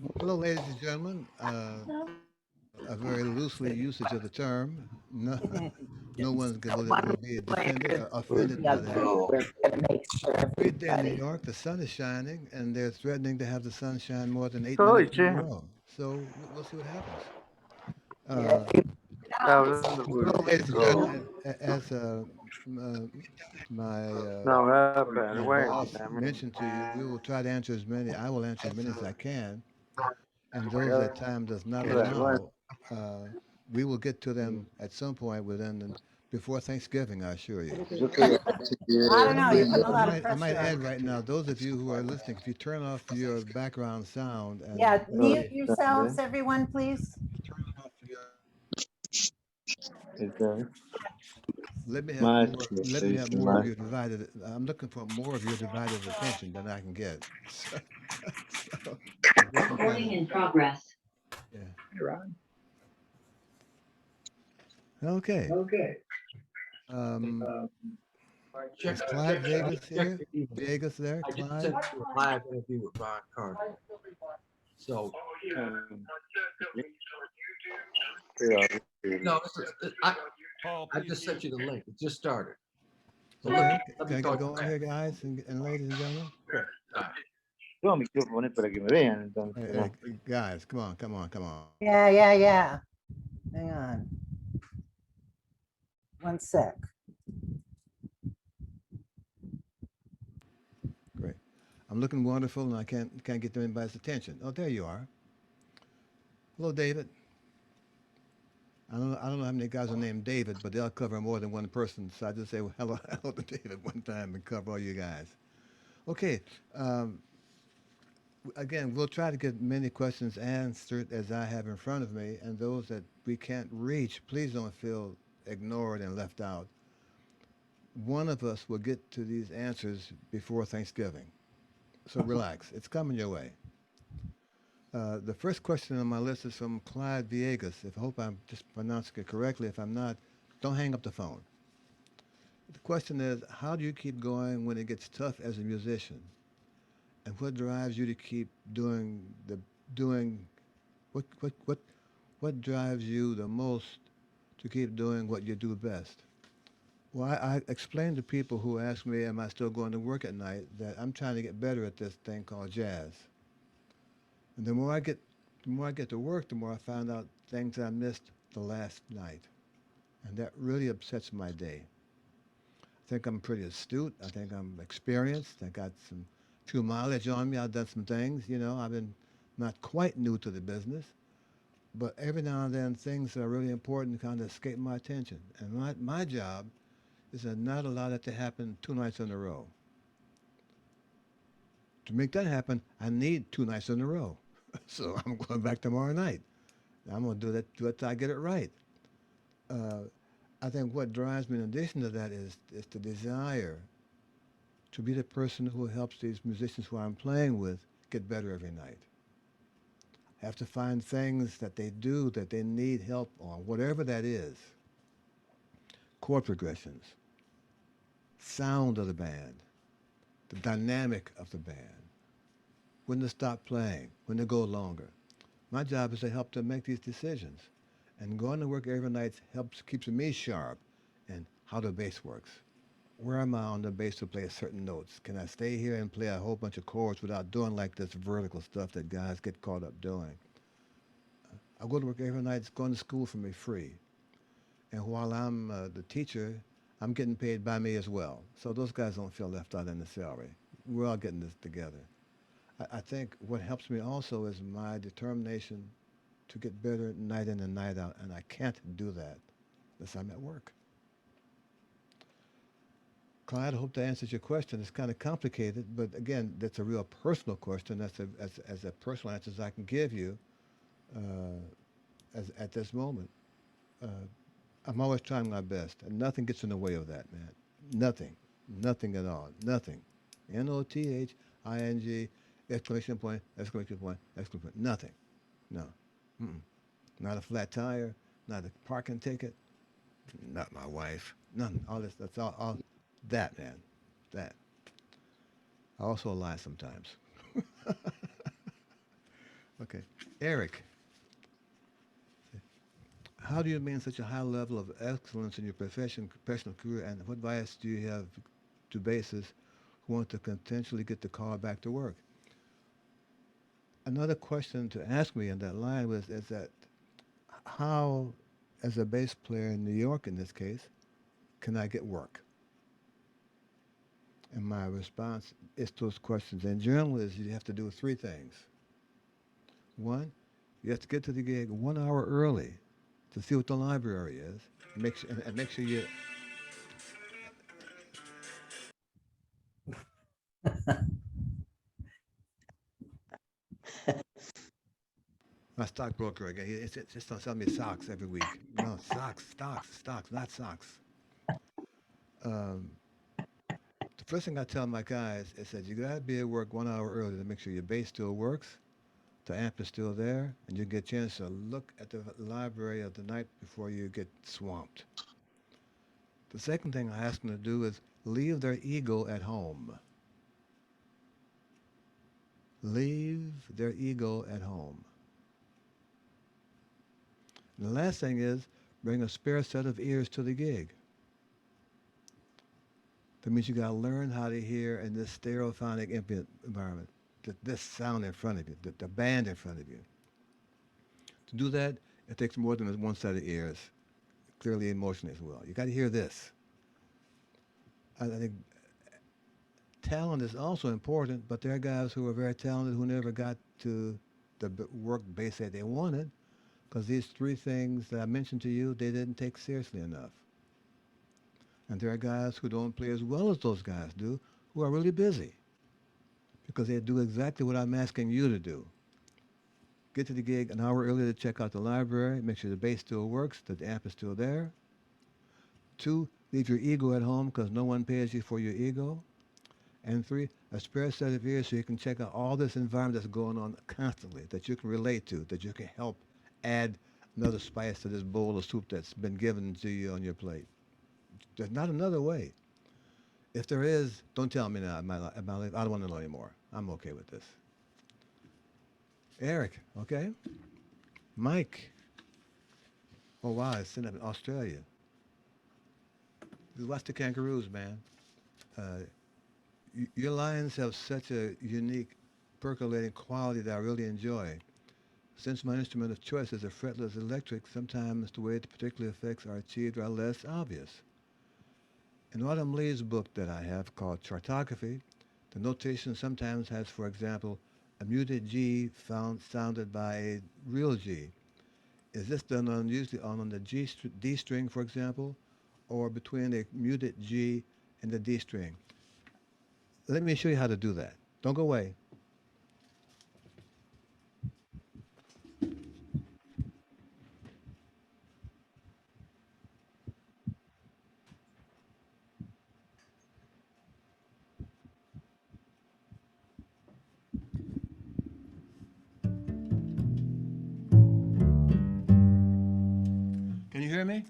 Hello, ladies and gentlemen. A very loosely usage of the term. No, no one will be defended or offended by that. We're gonna make sure Great day in New everybody. York. The sun is shining, and they're threatening to have the sun shine more than 8 minutes in a Coach, row. So we'll see what happens. Yeah, Uh, estaba hello, ladies and go. gentlemen. As my No, rapaz, my bueno, boss también. mentioned to you, we will try to answer as many. I will answer as many as I can, and those that Ya, time does not bueno, allow, uh, we will get to them at some point before Thanksgiving. I assure you. Yo quería I chequear don't And know. You're putting a lot of I might pressure add on. right now, those of you who are listening, if you turn off your background sound and Yeah, let mute me yourselves, everyone, please. okay. My let me have PlayStation, more of my your divided. I'm looking for more of your divided attention than I can get. So get some kind Recording of in progress. yeah. Iran. Okay. Okay. Um, is Check, Clyde check, Vegas check here? your email. Vegas there, I just Clyde. sent you a live interview with Ron Carter. So, no, I just sent you the link. It just started. So Okay. let Can me I get talk to going Pat. here, guys and ladies and gentlemen? Okay. All right. Yo me quiero poner para que me vean, Hey, entonces, hey, ¿no? guys, come on, come on, come on. Yeah, yeah, yeah. Hang on. One sec. Great. I'm looking wonderful, and I can't get anybody's attention. Oh, there you are. Hello, David. I don't know how many guys are named David, but they'll cover more than one person. So I just say well, hello, hello to David one time and cover all you guys. Okay. Um, again, we'll try to get many questions answered as I have in front of me, and those that we can't reach, please don't feel ignored and left out. One of us will get to these answers before Thanksgiving. So relax. It's coming your way. The first question on my list is from Clyde Viegas. If I hope I'm just pronouncing it correctly. If I'm not, don't hang up the phone. The question is, how do you keep going when it gets tough as a musician? And what drives you to keep doing what what what what drives you the most to keep doing what you do best? Well, I explain to people who ask me, am I still going to work at night, that I'm trying to get better at this thing called jazz. And the more I get to work, the more I find out things I missed the last night. And that really upsets my day. I think I'm pretty astute. I think I'm experienced. I got some true mileage on me. I've done some things, I've been not quite new to the business, but every now and then things that are really important kind of escape my attention. And my job is to not allow that to happen 2 nights in a row. To make that happen, I need 2 nights in a row. So I'm going back tomorrow night. I'm going to do it till I get it right. Uh, I think what drives me in addition to that is the desire to be the person who helps these musicians who I'm playing with get better every night. I have to find things that they do that they need help on, whatever that is. Chord progressions, sound of the band, the dynamic of the band, when to stop playing, when to go longer. My job is to help them make these decisions. And going to work every night helps keeps me sharp in how the bass works. Where am I on the bass to play certain notes? Can I stay here and play a whole bunch of chords without doing like this vertical stuff that guys get caught up doing? I go to work every night. It's going to school for me free. And while I'm the teacher, I'm getting paid by me as well. So those guys don't feel left out in the salary. We're all getting this together. I think what helps me also is my determination to get better night in and night out, and I can't do that unless I'm at work. Clyde, I hope that answers your question. It's kind of complicated, but again, that's a real personal question. That's as a personal answer as I can give you uh, at this moment. Uh, I'm always trying my best, and nothing gets in the way of that, man. Nothing. Nothing at all. Nothing. Nothing! Exclamation point, exclamation point, exclamation point. Nothing. No. Mm-mm. Not a flat tire, not a parking ticket, not my wife. None. All this. That's all that, man. That. I also lie sometimes. Okay. Eric, how do you maintain such a high level of excellence in your professional career, and what advice do you have to bassists who want to potentially get the call back to work? Another question to ask me in that line was is that how, as a bass player in New York in this case, can I get work? And my response is to those questions in general is you have to do three things. One, you have to get to the gig 1 hour early to see what the library is. And make sure you. My stockbroker again. It's just don't sell me socks every week. No, stocks, not socks. Um, the first thing I tell my guys is that you gotta be at work 1 hour early to make sure your bass still works, the amp is still there, and you get a chance to look at the library of the night before you get swamped. The second thing I ask them to do is leave their ego at home. Leave their ego at home. And the last thing is bring a spare set of ears to the gig. That means you got to learn how to hear in this stereophonic environment, this sound in front of you, the band in front of you. To do that, it takes more than one set of ears, clearly emotionally as well. You got to hear this. I think talent is also important, but there are guys who are very talented who never got to the work bass that they wanted because these three things that I mentioned to you, they didn't take seriously enough. And there are guys who don't play as well as those guys do, who are really busy because they do exactly what I'm asking you to do. Get to the gig 1 hour early to check out the library, make sure the bass still works, that the amp is still there. 2, leave your ego at home because no one pays you for your ego. And 3, a spare set of ears so you can check out all this environment that's going on constantly, that you can relate to, that you can help add another spice to this bowl of soup that's been given to you on your plate. There's not another way. If there is, don't tell me now. I don't want to know anymore. I'm okay with this. Eric, okay? Mike. Oh, wow, it's in Australia. Watch the kangaroos, man. Your lines have such a unique, percolating quality that I really enjoy. Since my instrument of choice is a fretless electric, sometimes the way the particular effects are achieved are less obvious. In Autumn Lee's book that I have called Chartography, the notation sometimes has, for example, a muted G sounded by a real G. Is this done usually on the D string, for example, or between a muted G and the D string? Let me show you how to do that. Don't go away. Can you hear me?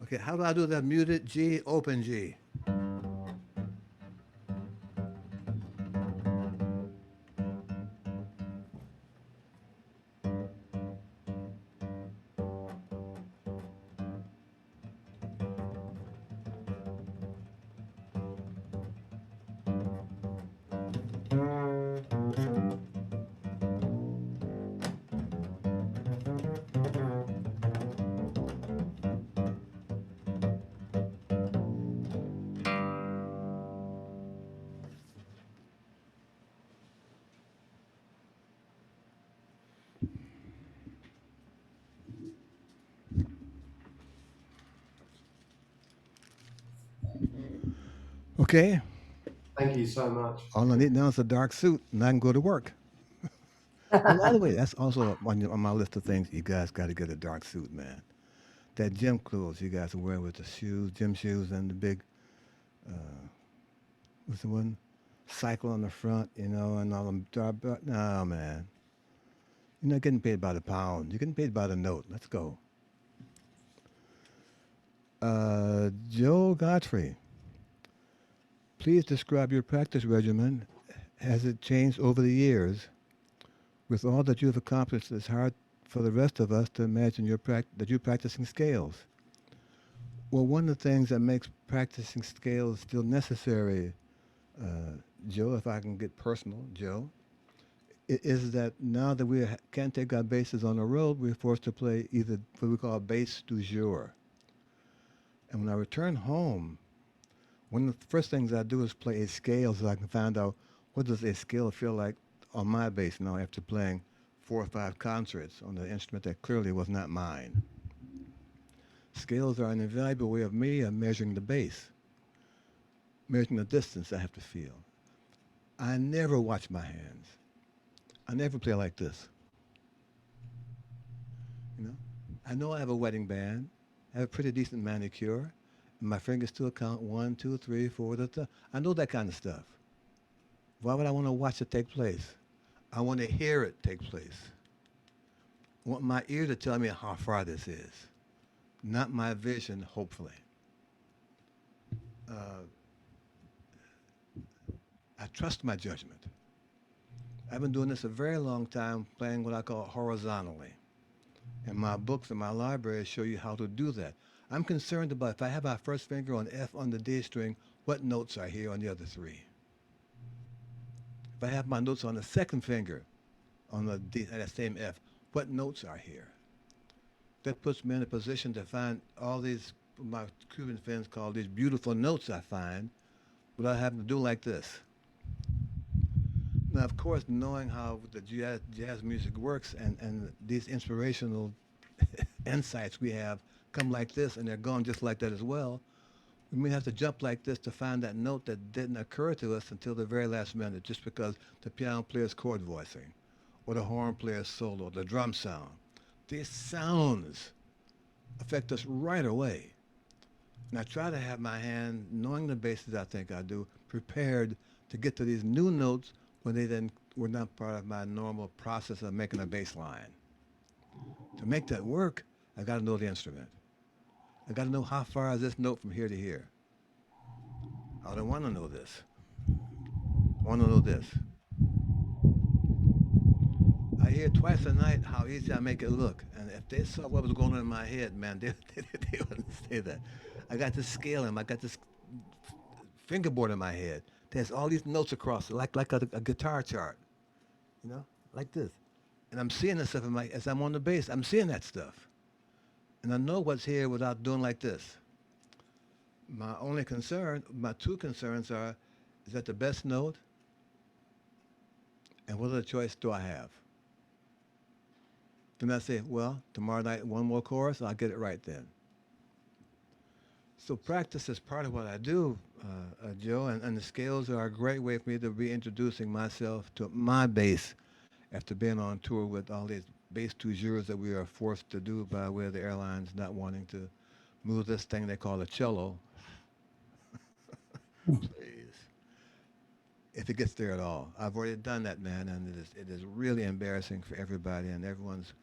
Okay, how do I do that muted G, open G? Okay, Thank you so much. all I need now is a dark suit, and I can go to work. And by the way, that's also on my list of things. You guys got to get a dark suit, man. That gym clothes you guys are wearing with the shoes, gym shoes, and the big, uh, what's the one? Cycle on the front, and all them dark. No, man. You're not getting paid by the pound. You're getting paid by the note. Let's go. Joe Godfrey, please describe your practice regimen. Has it changed over the years? With all that you have accomplished, it's hard for the rest of us to imagine that you're practicing scales. Well, one of the things that makes practicing scales still necessary, uh, Joe, if I can get personal, Joe, is that now that we can't take our basses on the road, we're forced to play either what we call bass du jour. And when I return home, one of the first things I do is play a scale so I can find out what does a scale feel like on my bass now after playing 4 or 5 concerts on an instrument that clearly was not mine. Scales are an invaluable way of me measuring the bass, measuring the distance I have to feel. I never watch my hands. I never play like this. You know I have a wedding band. I have a pretty decent manicure. And my fingers still count 1, 2, 3, 4. I know that kind of stuff. Why would I want to watch it take place? I want to hear it take place. I want my ear to tell me how far this is, not my vision, hopefully. Uh, I trust my judgment. I've been doing this a very long time, playing what I call horizontally. And my books in my library show you how to do that. I'm concerned about if I have my first finger on F on the D string, what notes I hear on the other 3. If I have my notes on the second finger on the D, that same F, what notes are here? That puts me in a position to find all these, my Cuban friends call these beautiful notes I find, without having to do like this. Now, of course, knowing how the jazz music works and these inspirational insights we have come like this and they're gone just like that as well, we may have to jump like this to find that note that didn't occur to us until the very last minute just because the piano player's chord voicing or the horn player's solo, the drum sound. These sounds affect us right away. And I try to have my hand, knowing the bases I think I do, prepared to get to these new notes when they then were not part of my normal process of making a bass line. To make that work, I got to know the instrument. I got to know how far is this note from here to here. I don't want to know this. I want to know this. I hear twice a night how easy I make it look. And if they saw what was going on in my head, man, they wouldn't say that. I got this scaling. I got this fingerboard in my head. There's all these notes across it, like a guitar chart, like this. And I'm seeing this stuff as I'm on the bass. I'm seeing that stuff. And I know what's here without doing like this. My only concern, my 2 concerns are, is that the best note? And what other choice do I have? Then I say, well, tomorrow night, one more chorus, I'll get it right then. So practice is part of what I do, Joe, and the scales are a great way for me to be introducing myself to my bass after being on tour with all these bass du jours that we are forced to do by way of the airlines not wanting to move this thing they call a cello. Please. If it gets there at all. I've already done that, man, and it is really embarrassing for everybody, and everyone's,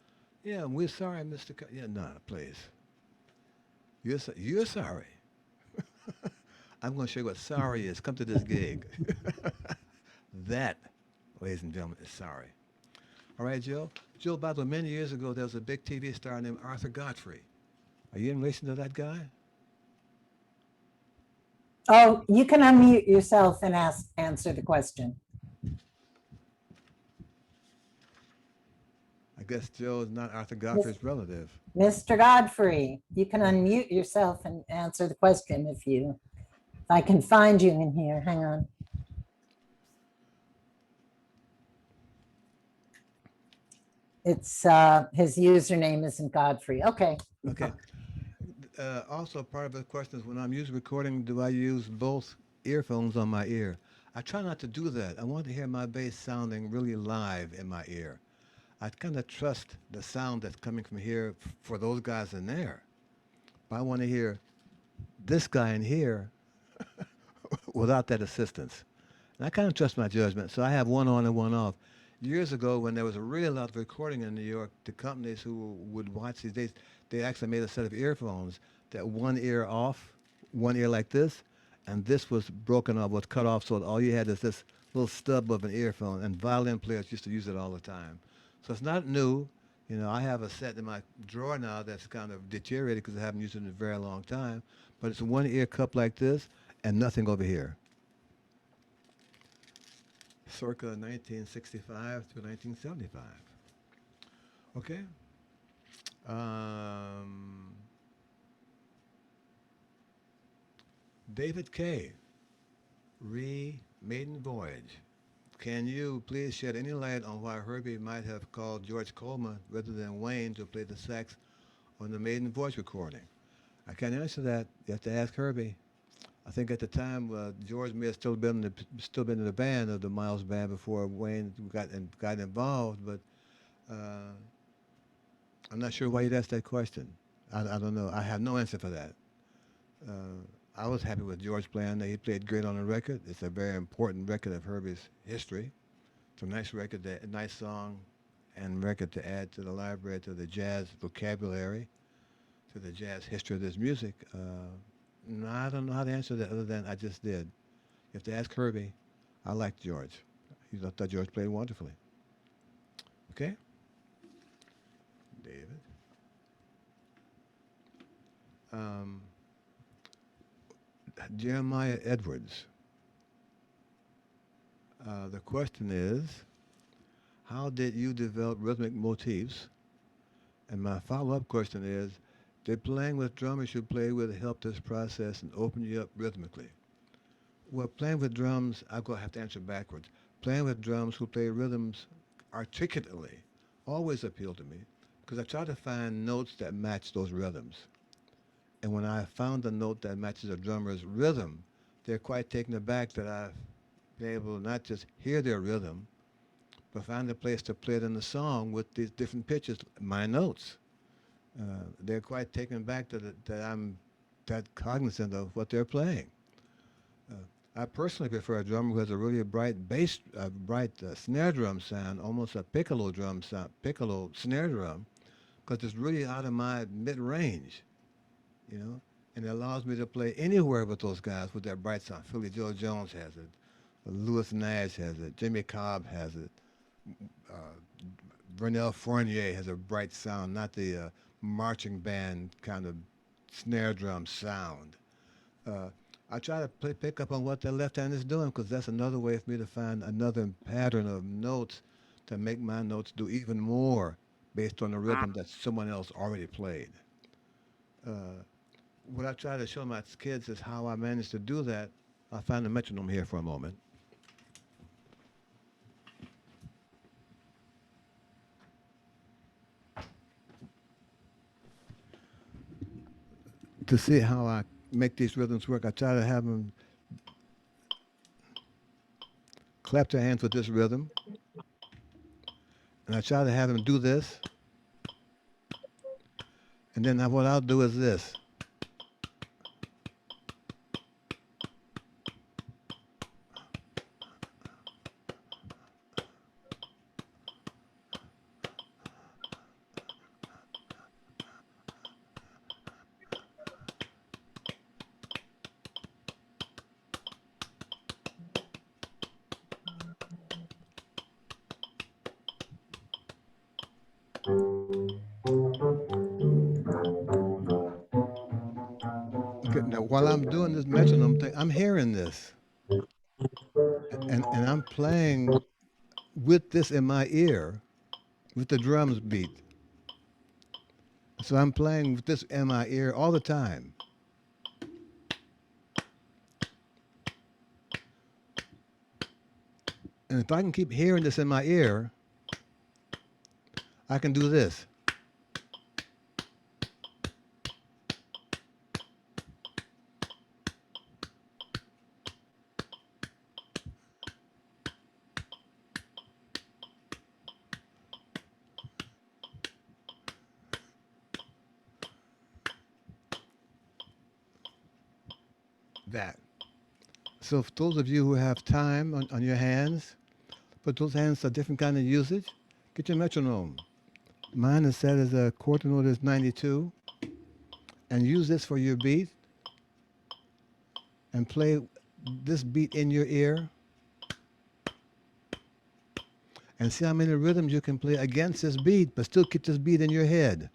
yeah, we're sorry, Mr. Yeah, no, please. You're sorry. I'm going to show you what sorry is. Come to this gig. That, ladies and gentlemen, is sorry. All right, Joe? Joe, by the way, many years ago, there was a big TV star named Arthur Godfrey. Are you in relation to that guy? Oh, you can unmute yourself and answer the question. I guess Joe is not Arthur Godfrey's relative. Mr. Godfrey, you can unmute yourself and answer the question if I can find you in here. Hang on. It's his username isn't Godfrey. Okay. Okay. Also, part of the question is when I'm using recording, do I use both earphones on my ear? I try not to do that. I want to hear my bass sounding really live in my ear. I kind of trust the sound that's coming from here for those guys in there. But I want to hear this guy in here without that assistance. And I kind of trust my judgment, so I have one on and one off. Years ago, when there was a really lot of recording in New York, the companies who would watch these days, they actually made a set of earphones that one ear off, one ear like this, and this was broken off, was cut off, so all you had is this little stub of an earphone, and violin players used to use it all the time. So it's not new. You know, I have a set in my drawer now that's kind of deteriorated because I haven't used it in a very long time, but it's a one ear cup like this and nothing over here. Circa 1965 to 1975. Okay. David K. Maiden Voyage. Can you please shed any light on why Herbie might have called George Coleman rather than Wayne to play the sax on the Maiden Voyage recording? I can't answer that. You have to ask Herbie. I think at the time George may have still been in the band of the Miles band before Wayne got involved, but I'm not sure why you'd ask that question. I don't know. I have no answer for that. I was happy with George playing. He played great on the record. It's a very important record of Herbie's history. It's a nice record, a nice song and record to add to the library, to the jazz vocabulary, to the jazz history of this music. No, I don't know how to answer that other than I just did. You have to ask Herbie. I liked George. I thought George played wonderfully. Okay? David. Jeremiah Edwards. The question is, how did you develop rhythmic motifs? And my follow-up question is, did playing with drummers you played with help this process and open you up rhythmically? Well, playing with drums, I'm going to have to answer backwards. Playing with drums who play rhythms articulately always appealed to me because I try to find notes that match those rhythms. And when I found a note that matches a drummer's rhythm, they're quite taken aback that I've been able to not just hear their rhythm, but find a place to play it in the song with these different pitches, my notes. They're quite taken aback that I'm that cognizant of what they're playing. I personally prefer a drummer who has a really bright snare drum sound, almost a piccolo snare drum, because it's really out of my mid-range, you know, and it allows me to play anywhere with those guys with that bright sound. Philly Joe Jones has it, Louis Nash has it, Jimmy Cobb has it, Vernell Fournier has a bright sound, not the marching band kind of snare drum sound. I try to pick up on what the left hand is doing because that's another way for me to find another pattern of notes to make my notes do even more based on the rhythm that someone else already played. What I try to show my kids is how I managed to do that. I'll find the metronome here for a moment. To see how I make these rhythms work, I try to have them clap their hands with this rhythm. And I try to have them do this. And then what I'll do is this. Okay, now, while I'm doing this metronome thing, I'm hearing this. And I'm playing with this in my ear, with the drums beat. So I'm playing with this in my ear all the time. And if I can keep hearing this in my ear, I can do this. That. So for those of you who have time on your hands, put those hands to a different kind of usage, get your metronome. Mine is set as a quarter note is 92, and use this for your beat and play this beat in your ear and see how many rhythms you can play against this beat, but still keep this beat in your head.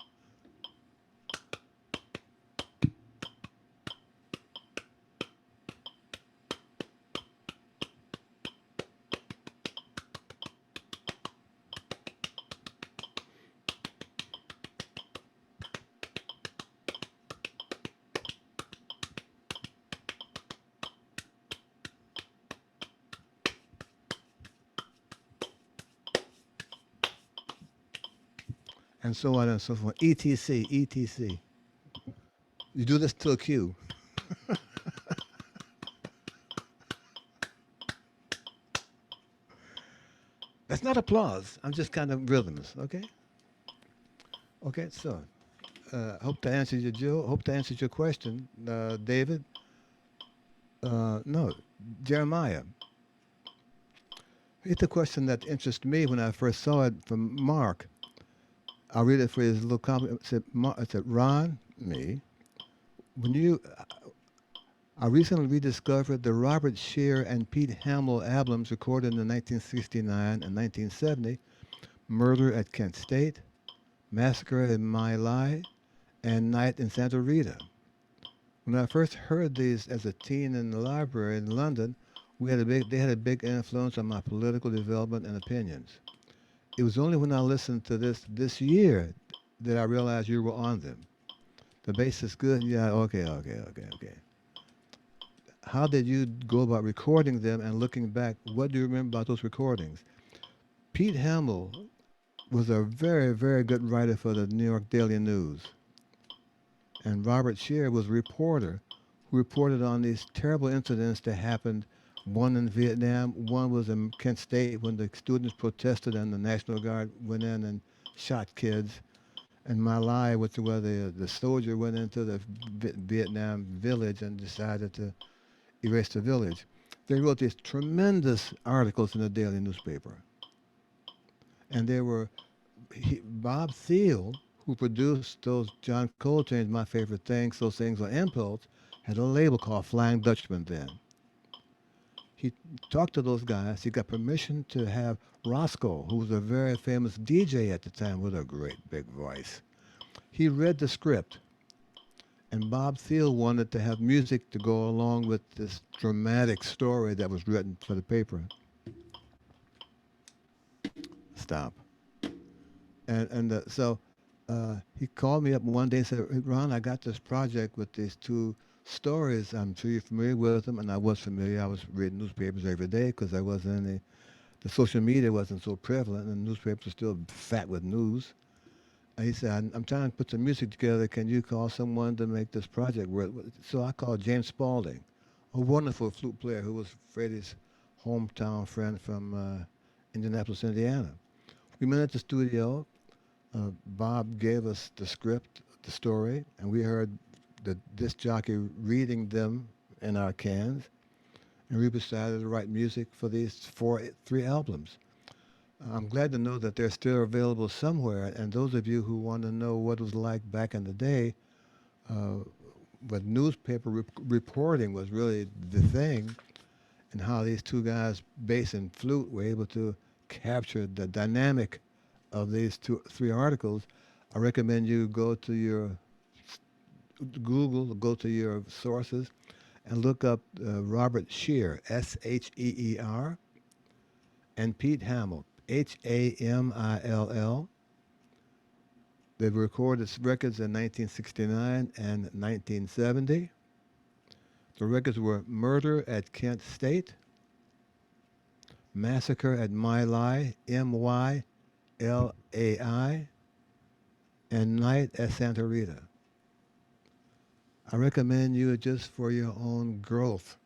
And so on and so forth. ETC, ETC. You do this to a cue. That's not applause. I'm just kind of rhythms, okay? Okay, so hope to answer your Jill. Hope to answer your question, David. No, Jeremiah. It's a question that interested me when I first saw it from Mark. I'll read it for his little comment. It said, Ron, me, when you, I recently rediscovered the Robert Shear and Pete Hamill albums recorded in 1969 and 1970, Murder at Kent State, Massacre in My Lai, and Night in Santa Rita. When I first heard these as a teen in the library in London, they had a big influence on my political development and opinions. It was only when I listened to this year that I realized you were on them. The bass is good. Yeah, okay. How did you go about recording them and looking back? What do you remember about those recordings? Pete Hamill was a very, very good writer for the New York Daily News. And Robert Shear was a reporter who reported on these terrible incidents that happened. One in Vietnam, one was in Kent State when the students protested and the National Guard went in and shot kids. And My Lai, which where the soldier went into the Vietnam village and decided to erase the village. They wrote these tremendous articles in the daily newspaper. And they were, Bob Thiel, who produced those John Coltrane's My Favorite Things, those things on Impulse, had a label called Flying Dutchman then. He talked to those guys. He got permission to have Roscoe, who was a very famous DJ at the time with a great big voice. He read the script, and Bob Thiel wanted to have music to go along with this dramatic story that was written for the paper. Stop. So he called me up one day and said, "Hey, Ron, I got this project with these two stories. I'm sure you're familiar with them." And I was familiar. I was reading newspapers every day because I wasn't the social media wasn't so prevalent and newspapers were still fat with news. And he said, I'm trying to put some music together. Can you call someone to make this project work? So I called James Spaulding, a wonderful flute player who was Freddie's hometown friend from Indianapolis, Indiana. We met at the studio. Bob gave us the script, the story, and we heard the disc jockey reading them in our cans. And we decided to write music for these three albums. I'm glad to know that they're still available somewhere. And those of you who want to know what it was like back in the day, but newspaper reporting was really the thing, and how these two guys, bass and flute, were able to capture the dynamic of these three articles. I recommend you go to your Google, go to your sources, and look up Robert Shear, Sheer, and Pete Hamill, Hamill. They recorded records in 1969 and 1970. The records were Murder at Kent State, Massacre at My Lai, Mylai, and Night at Santa Rita. I recommend you just for your own growth.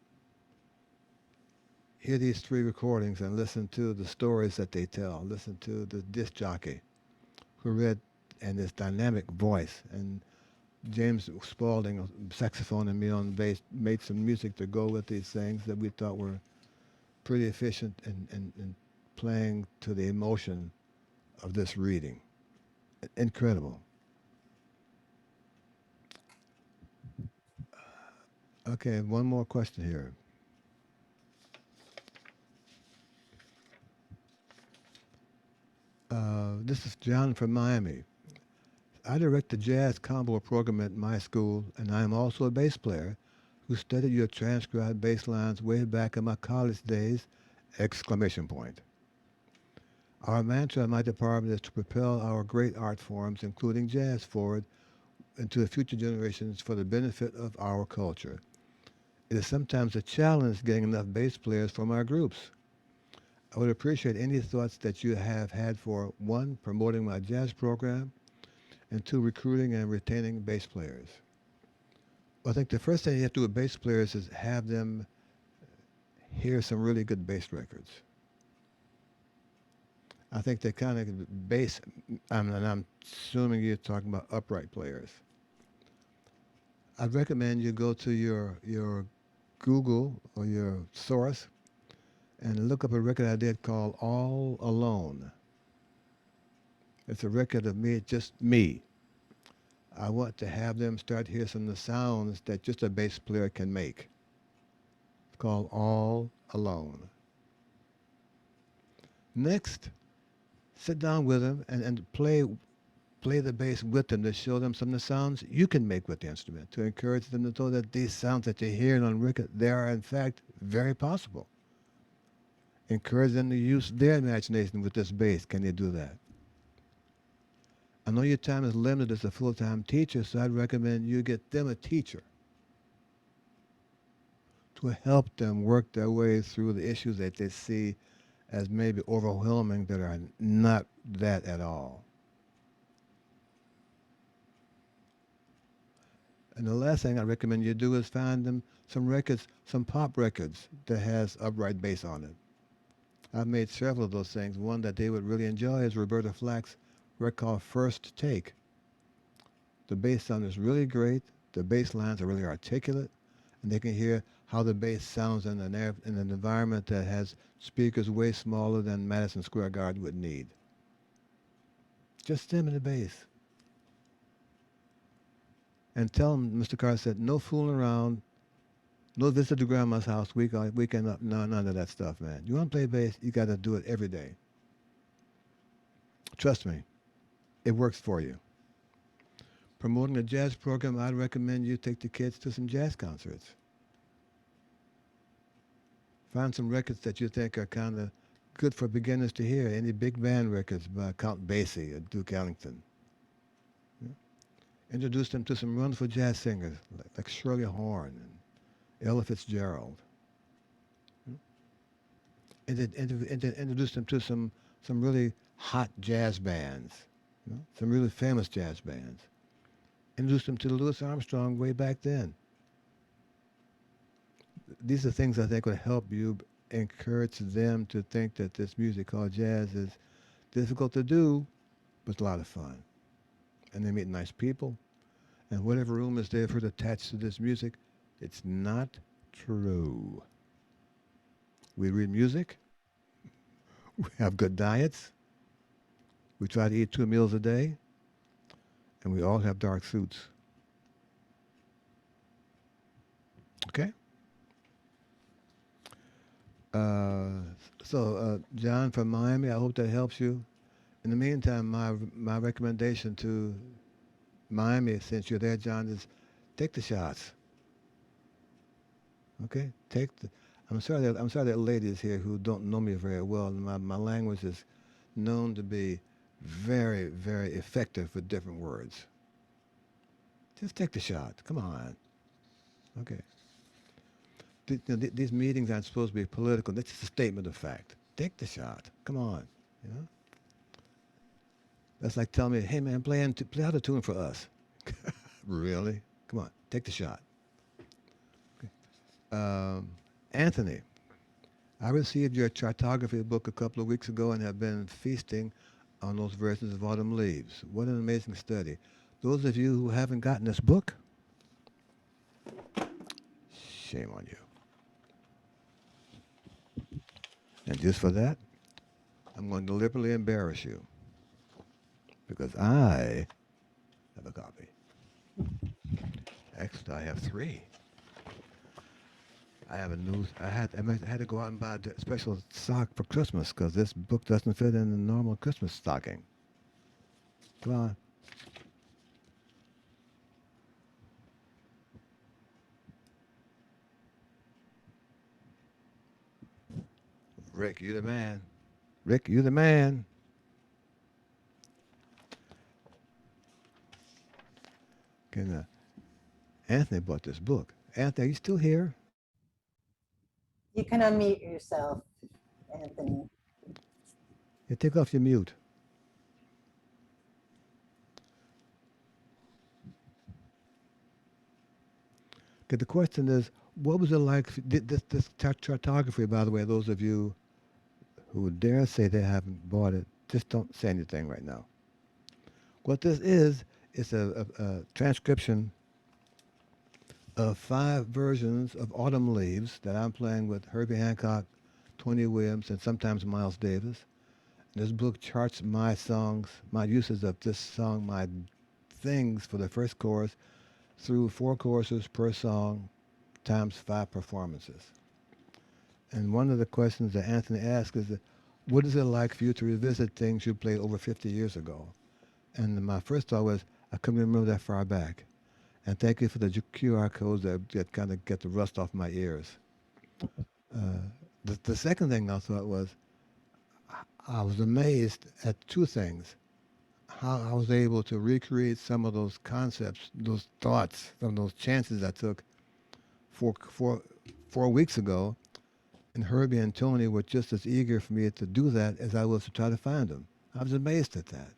Hear these three recordings and listen to the stories that they tell. Listen to the disc jockey who read and his dynamic voice. And James Spaulding, saxophone, and me on bass, made some music to go with these things that we thought were pretty efficient in playing to the emotion of this reading. Incredible. Okay, one more question here. This is John from Miami. I direct the jazz combo program at my school, and I am also a bass player who studied your transcribed bass lines way back in my college days! Exclamation point. Our mantra in my department is to propel our great art forms, including jazz, forward into the future generations for the benefit of our culture. It is sometimes a challenge getting enough bass players from our groups. I would appreciate any thoughts that you have had for one, promoting my jazz program, and two, recruiting and retaining bass players. Well, I think the first thing you have to do with bass players is have them hear some really good bass records. I think they kind of bass, and I'm assuming you're talking about upright players. I'd recommend you go to your Google or your source and look up a record I did called All Alone. It's a record of me, just me. I want to have them start hear some of the sounds that just a bass player can make. It's called All Alone. Next, sit down with them and play the bass with them to show them some of the sounds you can make with the instrument, to encourage them to know that these sounds that you're hearing on record, they are in fact very possible. Encourage them to use their imagination with this bass. Can they do that? I know your time is limited as a full-time teacher, so I'd recommend you get them a teacher to help them work their way through the issues that they see as maybe overwhelming that are not that at all. And the last thing I recommend you do is find them some records, some pop records that has upright bass on it. I've made several of those things. One that they would really enjoy is Roberta Flack's record called First Take. The bass sound is really great. The bass lines are really articulate, and they can hear how the bass sounds in an environment that has speakers way smaller than Madison Square Garden would need. Just them and the bass. And tell them, Mr. Carr said, no fooling around, no visit to grandma's house, weekend up, no, none of that stuff, man. You want to play bass, you got to do it every day. Trust me, it works for you. Promoting a jazz program, I'd recommend you take the kids to some jazz concerts. Find some records that you think are kind of good for beginners to hear. Any big band records by Count Basie or Duke Ellington. Yeah. Introduce them to some wonderful jazz singers like Shirley Horn and Ella Fitzgerald. Yeah. Introduce them to some really hot jazz bands, you know, some really famous jazz bands. Introduce them to Louis Armstrong way back then. These are things I think would help you encourage them to think that this music called jazz is difficult to do, but it's a lot of fun. And they meet nice people. And whatever rumors they've heard attached to this music, it's not true. We read music. We have good diets. We try to eat 2 meals a day. And we all have dark suits. Okay? John from Miami, I hope that helps you. In the meantime, my recommendation to Miami, since you're there, John, is take the shots. Okay? I'm sorry that ladies here who don't know me very well, and my language is known to be very, very effective with different words. Just take the shot. Come on. Okay. These meetings aren't supposed to be political. That's just a statement of fact. Take the shot. Come on. You know? That's like telling me, hey man, play out a tune for us. Really? Come on, take the shot. Okay. Anthony, I received your chartography book a couple of weeks ago and have been feasting on those versions of Autumn Leaves. What an amazing study. Those of you who haven't gotten this book, shame on you. And just for that, I'm going to deliberately embarrass you because I have a copy. Actually, I have 3. I have a new. I had to go out and buy a special sock for Christmas because this book doesn't fit in the normal Christmas stocking. Come on, Rick, you the man. Rick, you the man. Can Anthony bought this book. Anthony, are you still here? You can unmute yourself, Anthony. Yeah, take off your mute. Okay, the question is, what was it like? This chartography, by the way, those of you who dare say they haven't bought it, just don't say anything right now. What this is a transcription of 5 versions of Autumn Leaves that I'm playing with Herbie Hancock, Tony Williams, and sometimes Miles Davis. And this book charts my songs, my uses of this song, my things for the first chorus through 4 choruses per song times 5 performances. And one of the questions that Anthony asked is, what is it like for you to revisit things you played over 50 years ago? And my first thought was, I couldn't remember that far back. And thank you for the QR codes that kind of get the rust off my ears. The second thing I thought was, I was amazed at 2 things. How I was able to recreate some of those concepts, those thoughts, some of those chances I took 4 weeks ago. And Herbie and Tony were just as eager for me to do that as I was to try to find them. I was amazed at that.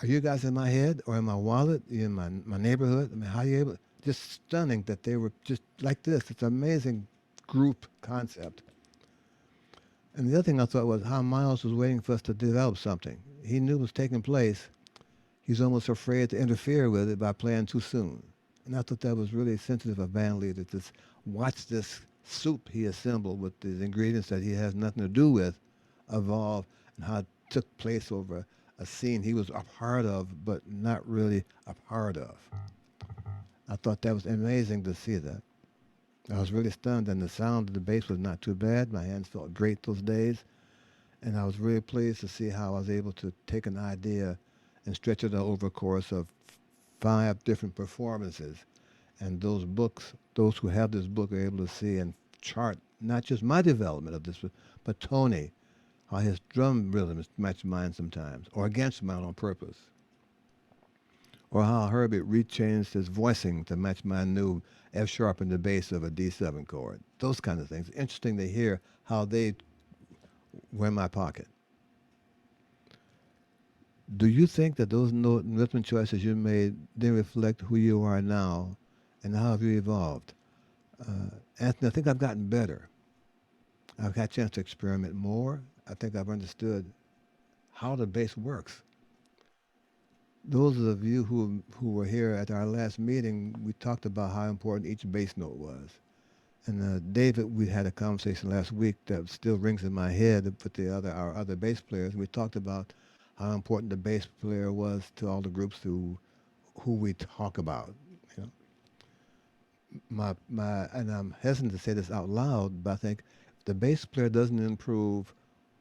Are you guys in my head or in my wallet, in my neighborhood? I mean, how are you able? Just stunning that they were just like this. It's an amazing group concept. And the other thing I thought was how Miles was waiting for us to develop something. He knew it was taking place. He's almost afraid to interfere with it by playing too soon. And I thought that was really sensitive of a band leader to just watch this soup he assembled with these ingredients that he has nothing to do with evolve and how it took place over a scene he was a part of, but not really a part of. I thought that was amazing to see that. I was really stunned, and the sound of the bass was not too bad. My hands felt great those days, and I was really pleased to see how I was able to take an idea and stretch it over a course of 5 different performances. And those books, those who have this book are able to see and chart not just my development of this, but Tony, how his drum rhythms match mine sometimes, or against mine on purpose. Or how Herbie rechanged his voicing to match my new F sharp in the bass of a D7 chord. Those kind of things. Interesting to hear how they were in my pocket. Do you think that those note and rhythm choices you made didn't reflect who you are now, and how have you evolved? Anthony, I think I've gotten better. I've had a chance to experiment more. I think I've understood how the bass works. Those of you who were here at our last meeting, we talked about how important each bass note was. And David, we had a conversation last week that still rings in my head with our other bass players. We talked about how important the bass player was to all the groups who we talk about. You know, and I'm hesitant to say this out loud, but I think if the bass player doesn't improve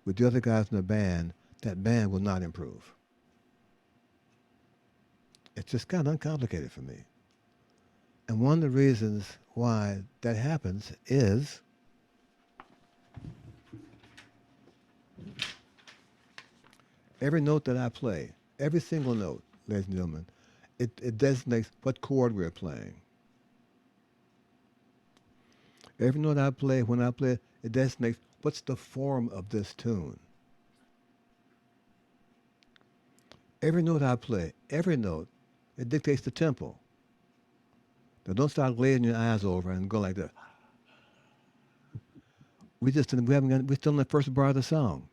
with the other guys in the band, that band will not improve. It's just kind of uncomplicated for me. And one of the reasons why that happens is every note that I play, every single note, ladies and gentlemen, it designates what chord we're playing. Every note I play, when I play, it designates what's the form of this tune. Every note I play, every note, it dictates the tempo. Now don't start glazing your eyes over and go like that. We're still in the first bar of the song.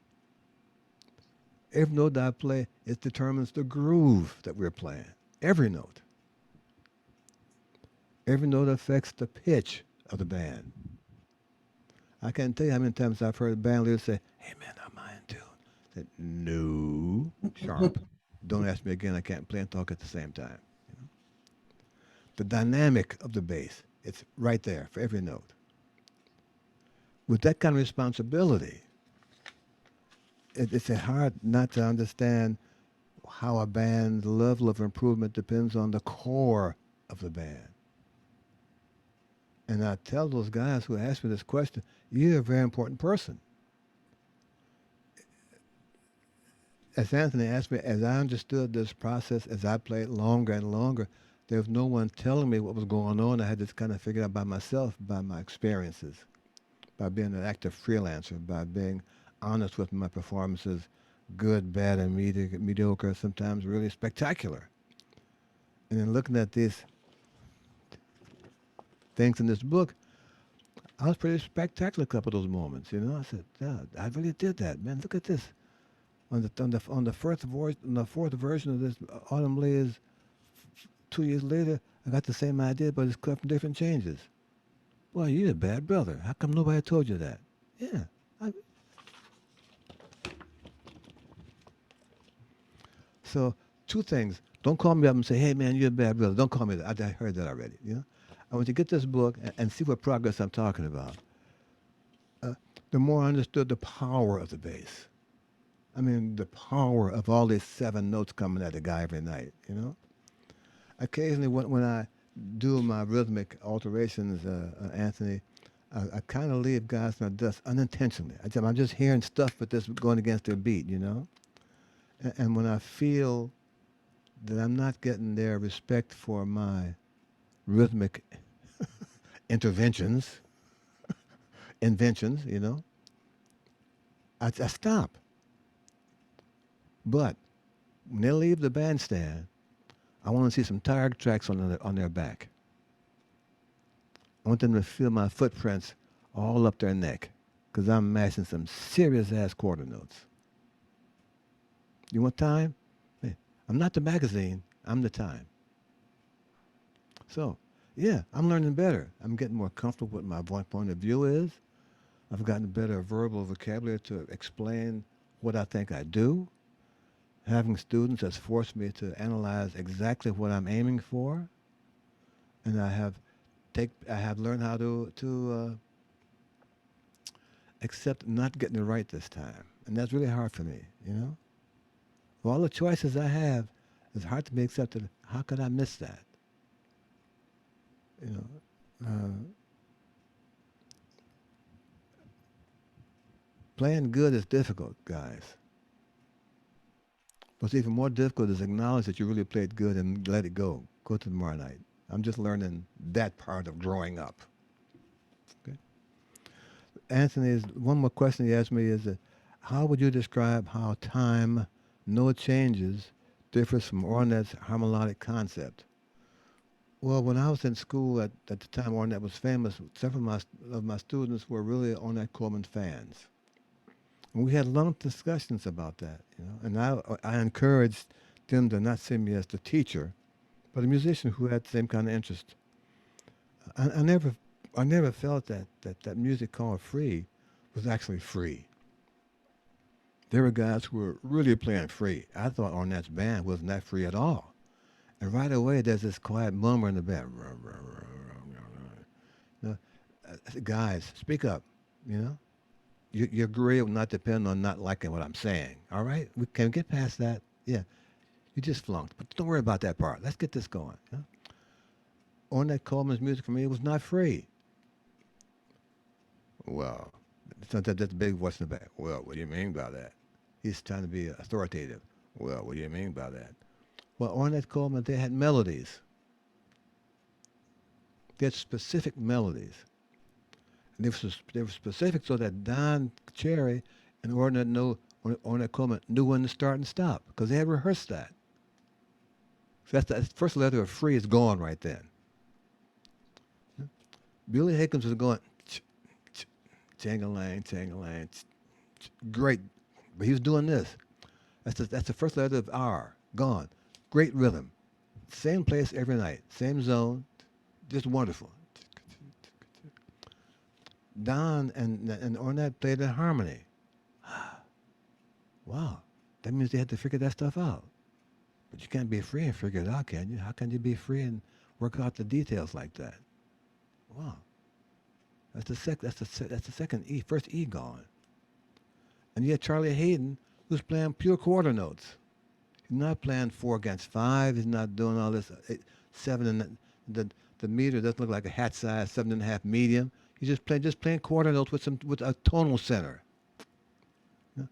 Every note that I play, it determines the groove that we're playing. Every note. Every note affects the pitch of the band. I can't tell you how many times I've heard band leaders say, "Hey man, I'm in tune." I said, "No, sharp. Don't ask me again. I can't play and talk at the same time." You know? The dynamic of the bass. It's right there for every note. With that kind of responsibility, it's hard not to understand how a band's level of improvement depends on the core of the band. And I tell those guys who ask me this question, you're a very important person. As Anthony asked me, as I understood this process, as I played longer and longer, there was no one telling me what was going on. I had to kind of figure it out by myself, by my experiences, by being an active freelancer, by being honest with my performances, good, bad, and mediocre, sometimes really spectacular. And then looking at these things in this book, I was pretty spectacular a couple of those moments. You know, I said, yeah, I really did that, man. Look at this. On the fourth version of this Autumn Leaves, 2 years later, I got the same idea, but it's cut from different changes. Boy, you're a bad brother. How come nobody told you that? Yeah. So, two things. Don't call me up and say, hey, man, you're a bad brother. Don't call me that. I heard that already. You know? I want you to get this book and see what progress I'm talking about. The more I understood the power of the bass. I mean, the power of all these 7 notes coming at the guy every night, you know? Occasionally, when I do my rhythmic alterations, Anthony, I kind of leave guys in the dust unintentionally. I'm just hearing stuff but this going against their beat, you know? And when I feel that I'm not getting their respect for my rhythmic inventions, you know, I stop. But when they leave the bandstand, I want to see some tire tracks on their back. I want them to feel my footprints all up their neck, because I'm mashing some serious-ass quarter notes. You want time? Hey, I'm not the magazine. I'm the time. So, yeah, I'm learning better. I'm getting more comfortable with my point of view is. I've gotten better verbal vocabulary to explain what I think I do. Having students has forced me to analyze exactly what I'm aiming for, and I have learned how to accept not getting it right this time, and that's really hard for me. You know, of all the choices I have, it's hard to be accepted. How could I miss that? You know, playing good is difficult, guys. What's even more difficult is acknowledge that you really played good and let it go. Go to tomorrow night. I'm just learning that part of growing up. Okay. Anthony's one more question he asked me is, how would you describe how time, no changes, differs from Ornette's harmonic concept? Well, when I was in school at the time Ornette was famous, several of my students were really Ornette Coleman fans. And we had long discussions about that, you know. And I encouraged them to not see me as the teacher, but a musician who had the same kind of interest. I never felt that music called free was actually free. There were guys who were really playing free. I thought Ornette's band wasn't that free at all. And right away, there's this quiet murmur in the band. You know, guys, speak up, you know. Your career will not depend on not liking what I'm saying. All right? We can get past that. Yeah. You just flunked. But don't worry about that part. Let's get this going. You know? Ornette Coleman's music for me was not free. Well, that's a big voice in the back. Well, what do you mean by that? He's trying to be authoritative. Well, what do you mean by that? Well, Ornette Coleman, they had melodies. They had specific melodies. And they were specific so that Don Cherry and Ornette Coleman knew when to start and stop because they had rehearsed that. So that's the first letter of free is gone right then. Billy Hickens was going chang-a-lang, chang-a-lang, great, but he was doing this. That's the first letter of R, gone. Great rhythm, same place every night, same zone, just wonderful. Don and Ornette played in harmony. Wow, that means they had to figure that stuff out. But you can't be free and figure it out, can you? How can you be free and work out the details like that? Wow, that's the second E, first E gone. And yet Charlie Hayden was playing pure quarter notes. He's not playing 4 against 5. He's not doing all this 7 and the meter doesn't look like a hat size 7.5 medium. He's just playing quarter notes with a tonal center. Yeah.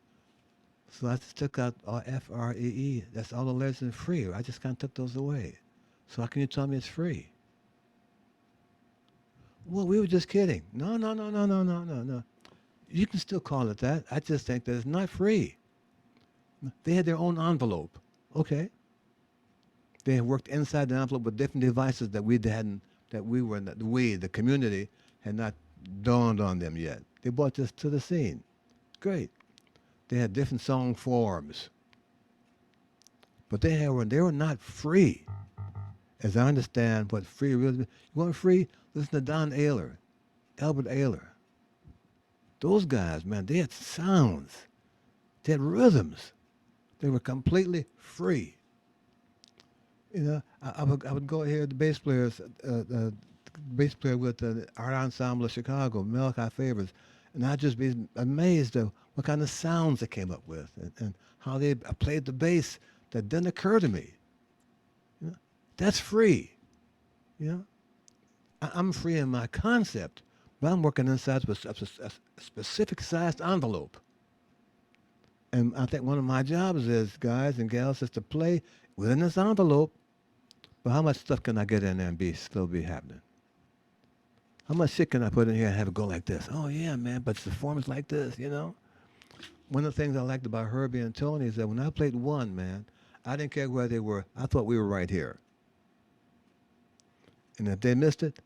So I just took out all F, R, E, E. That's all the letters in free. I just kind of took those away. So how can you tell me it's free? Well, we were just kidding. No, no, no, no, no, no, no, no. You can still call it that. I just think that it's not free. They had their own envelope. Okay. They had worked inside the envelope with different devices that the community, had not dawned on them yet. They brought this to the scene. Great. They had different song forms. But they were not free. As I understand what free really means. You want free? Listen to Don Ayler, Albert Ayler. Those guys, man, they had sounds. They had rhythms. They were completely free. You know, I would go here, the bass bass player with the Art Ensemble of Chicago, Malachi Favors, and I'd just be amazed at what kind of sounds they came up with and how they played the bass that didn't occur to me. You know, that's free. You know, I'm free in my concept, but I'm working inside a specific sized envelope. And I think one of my jobs is, guys and gals, is to play within this envelope. But how much stuff can I get in there and still be happening? How much shit can I put in here and have it go like this? Oh yeah, man, but the form is like this, you know? One of the things I liked about Herbie and Tony is that when I played one, man, I didn't care where they were. I thought we were right here. And if they missed it,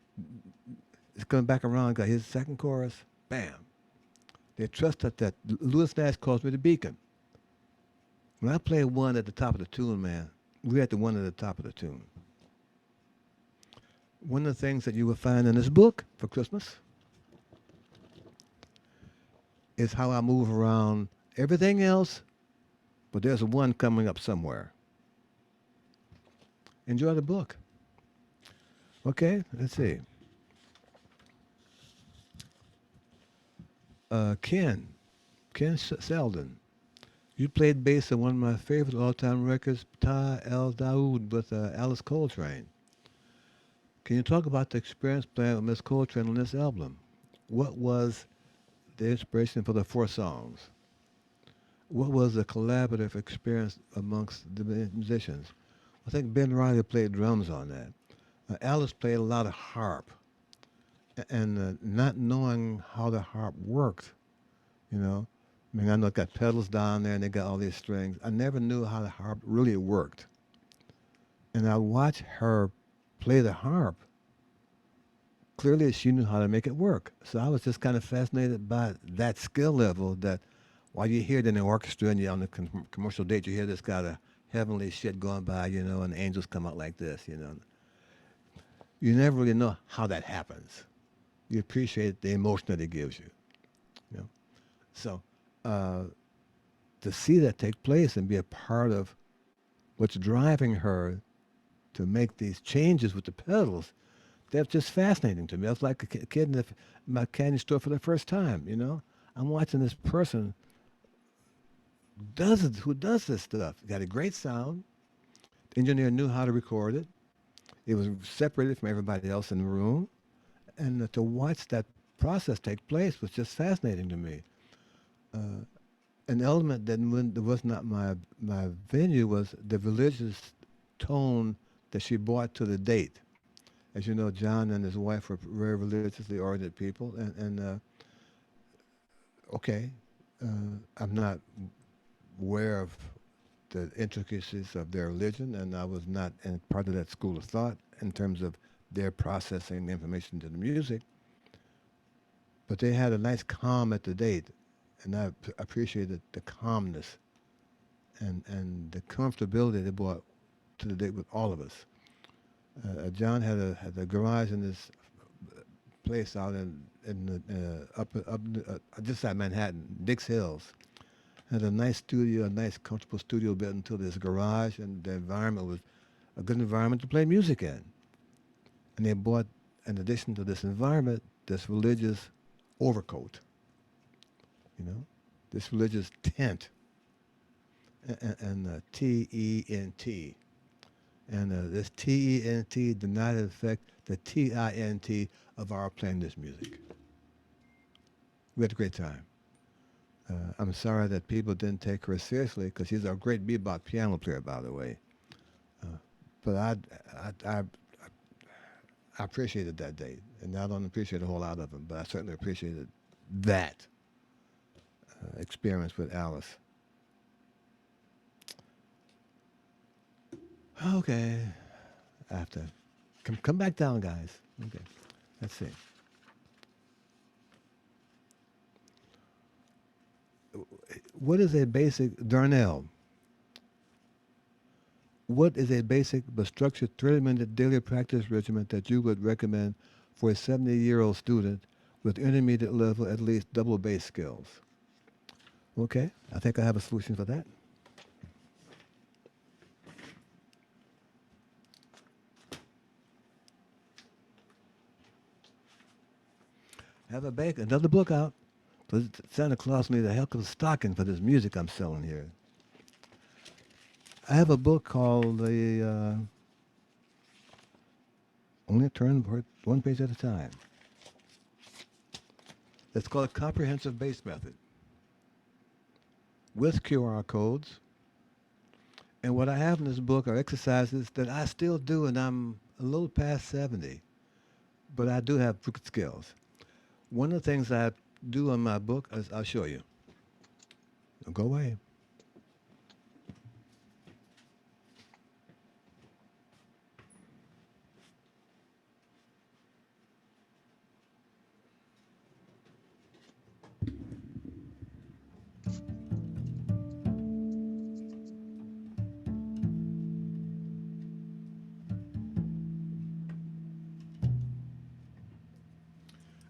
it's coming back around, got his second chorus, bam. They trusted that Louis Nash calls me the beacon. When I play one at the top of the tune, man, we're at the one at the top of the tune. One of the things that you will find in this book for Christmas is how I move around everything else, but there's a one coming up somewhere. Enjoy the book. Okay, let's see. Ken Selden. You played bass on one of my favorite all-time records, Ta El Daoud with Alice Coltrane. Can you talk about the experience playing with Miss Coltrane on this album? What was the inspiration for the 4 songs? What was the collaborative experience amongst the musicians? I think Ben Riley played drums on that. Alice played a lot of harp. And not knowing how the harp worked, you know. I mean, I know it got pedals down there and they got all these strings. I never knew how the harp really worked. And I watched her play the harp. Clearly, she knew how to make it work. So I was just kind of fascinated by that skill level that while you hear it in the orchestra and you're on the commercial date, you hear this kind of heavenly shit going by, you know, and angels come out like this, you know. You never really know how that happens. You appreciate the emotion that it gives you. You know? So to see that take place and be a part of what's driving her to make these changes with the pedals, that's just fascinating to me. I was like a kid in my candy store for the first time, you know? I'm watching this person who does this stuff. Got a great sound. The engineer knew how to record it. It was separated from everybody else in the room. And to watch that process take place was just fascinating to me. An element that was not my venue was the religious tone that she brought to the date. As you know, John and his wife were very religiously oriented people, and I'm not aware of the intricacies of their religion, and I was not part of that school of thought in terms of their processing the information to the music. But they had a nice calm at the date, and I appreciated the calmness and the comfortability they brought to the date with all of us. John had a garage in this place out in up just outside Manhattan, Dix Hills. Had a nice studio, a nice comfortable studio built into this garage, and the environment was a good environment to play music in. And they brought in addition to this environment, this religious overcoat, you know, this religious tent, and T-E-N-T. And this T-E-N-T did not affect the T-I-N-T of our playing this music. We had a great time. I'm sorry that people didn't take her seriously because she's a great bebop piano player, by the way. But I appreciated that date, and I don't appreciate a whole lot of them, but I certainly appreciated that experience with Alice. Okay, I have to come back down, guys. Okay, let's see. What is a basic Darnell? What is a basic but structured 30-minute daily practice regimen that you would recommend for a 70-year-old student with intermediate level, at least double bass skills? Okay, I think I have a solution for that. Have another book out. So Santa Claus made a heck of a stocking for this music I'm selling here. I have a book called the Only Turn One Page at a Time. It's called a Comprehensive Bass Method with QR codes. And what I have in this book are exercises that I still do, and I'm a little past 70, but I do have good skills. One of the things I do on my book is I'll show you. Don't go away.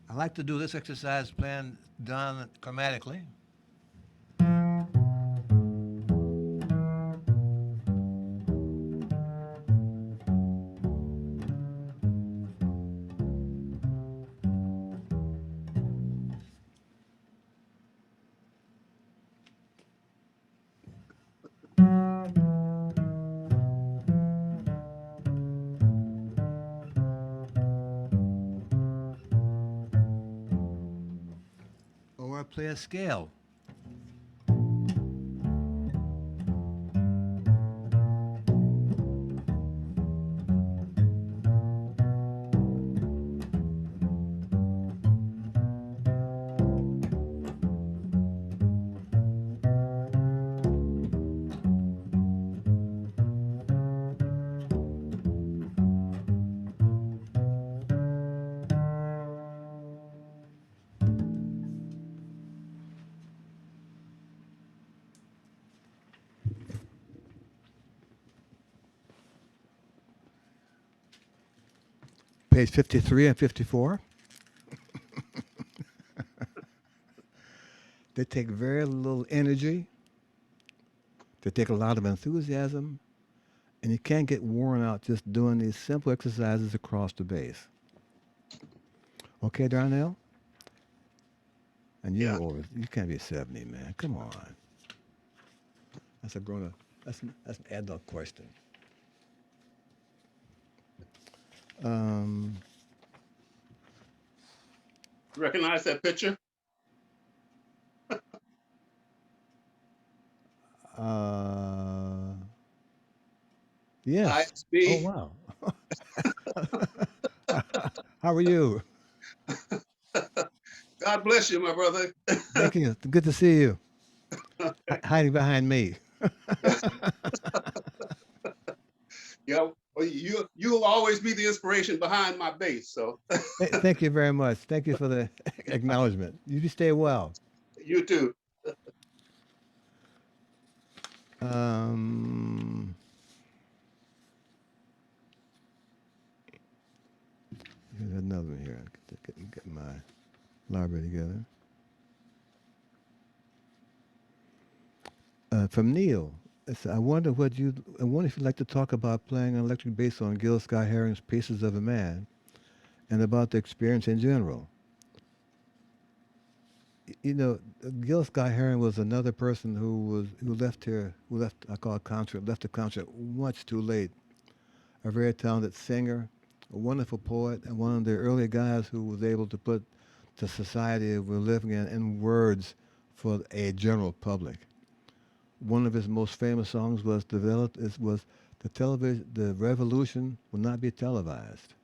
I like to do this exercise plan done chromatically. Or play a scale. Page 53 and 54. They take very little energy. They take a lot of enthusiasm. And you can't get worn out just doing these simple exercises across the bass. Okay, Darnell? And you're over. You can't be 70, man. Come on. That's a grown up. That's an adult question. Recognize that picture? Yes. ISB. Oh, wow. How are you? God bless you, my brother. Thank you. Good to see you. Hiding behind me. Yeah, well, you'll always be the inspiration behind my bass. So Thank you very much. Thank you for the acknowledgement. You stay well. you too. Here's another one here. Get my library together. From Neil, I wonder if you'd like to talk about playing an electric bass on Gil Scott-Heron's Pieces of a Man, and about the experience in general. You know, Gil Scott-Heron was another person who left here, who left, I call it concert, left the concert much too late. A very talented singer, a wonderful poet, and one of the early guys who was able to put the society we're living in words for a general public. One of his most famous songs was developed is was the television the revolution will not be televised.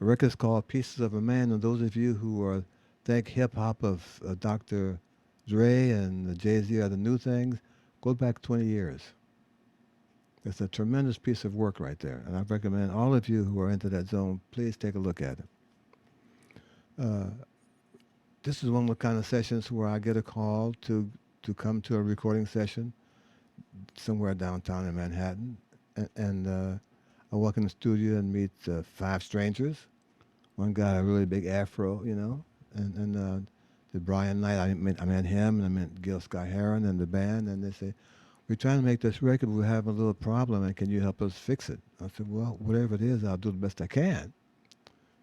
The record is called Pieces of a Man, and those of you who are think hip hop of Dr. Dre and Jay-Z are the new things, go back 20 years. It's a tremendous piece of work right there, and I recommend all of you who are into that zone, please take a look at it. Uh, this is one of the kind of sessions where I get a call to come to a recording session somewhere downtown in Manhattan, and I walk in the studio and meet 5 strangers. One guy had a really big afro, you know, and the Brian Knight, I met him, and I met Gil Scott-Heron and the band, and they say, we're trying to make this record, we're having a little problem, and can you help us fix it? I said, well, whatever it is, I'll do the best I can.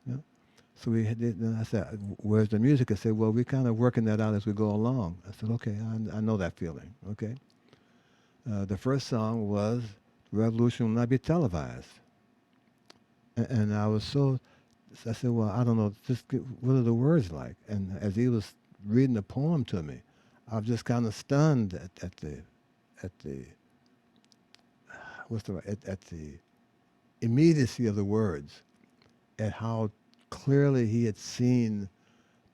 You know? So and I said, where's the music? I said, well, we're kind of working that out as we go along. I said, okay, I know that feeling, okay? The first song was Revolution Will Not Be Televised. And I said, well, I don't know, what are the words like? And as he was reading the poem to me, I was just kind of stunned at the immediacy of the words, at how clearly he had seen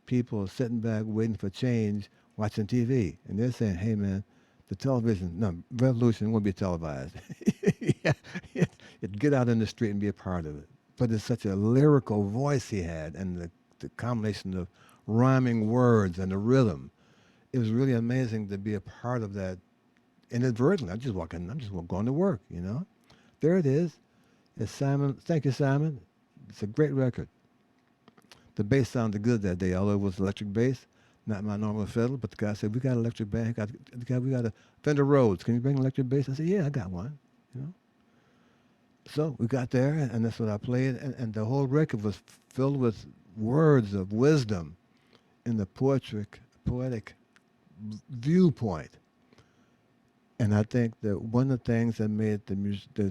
people sitting back waiting for change, watching TV, and they're saying, "Hey, man, the revolution won't be televised. Yeah, get out in the street and be a part of it." But it's such a lyrical voice he had, and the combination of rhyming words and the rhythm. It was really amazing to be a part of that inadvertently. I'm just going to work, you know. There it is. It's Simon. Thank you, Simon. It's a great record. The bass sounded good that day, although it was electric bass, not my normal fiddle. But the guy said, "We got an electric bass. We got a Fender Rhodes. Can you bring an electric bass?" I said, "Yeah, I got one." You know. So we got there, and that's what I played, and the whole record was filled with words of wisdom in the poetic viewpoint. And I think that one of the things that made that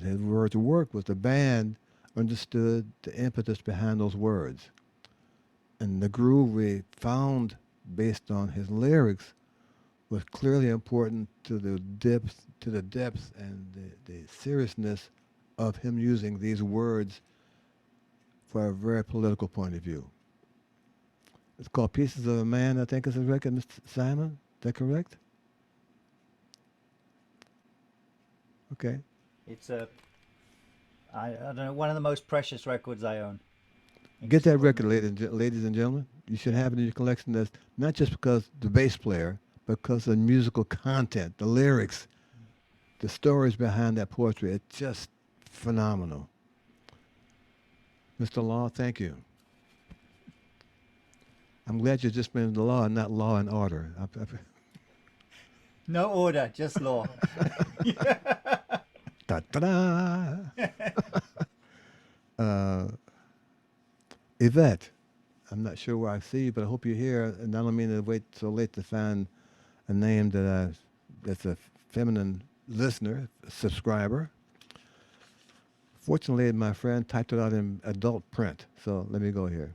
his words work was the band understood the impetus behind those words. And the groove we found based on his lyrics was clearly important to the depth and the seriousness of him using these words for a very political point of view. It's called Pieces of a Man, I think is a record, Mr. Simon. Is that correct? Okay. It's I don't know, one of the most precious records I own. Get that record, ladies and gentlemen. You should have it in your collection. That's not just because the bass player, but because of the musical content, the lyrics, the stories behind that poetry. It's just phenomenal. Mr. Law, thank you. I'm glad you're just been the law and not law and order. No order, just law. Ta-da! Yvette, I'm not sure where I see you, but I hope you're here. And I don't mean to wait so late to find a name that's a feminine listener, a subscriber. Fortunately, my friend typed it out in adult print, so let me go here.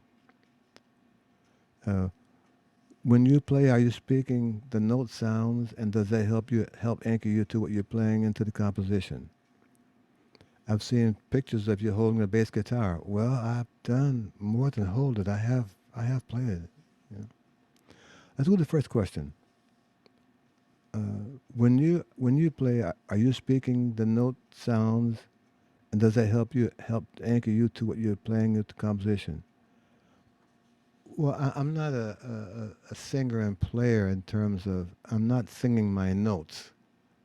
When you play, are you speaking the note sounds, and does that help anchor you to what you're playing into the composition? I've seen pictures of you holding a bass guitar. Well, I've done more than hold it. I have played it. Yeah. Let's do the first question. When you play, are you speaking the note sounds, and does that help anchor you to what you're playing into the composition? Well, I'm not a singer and player in terms of, I'm not singing my notes.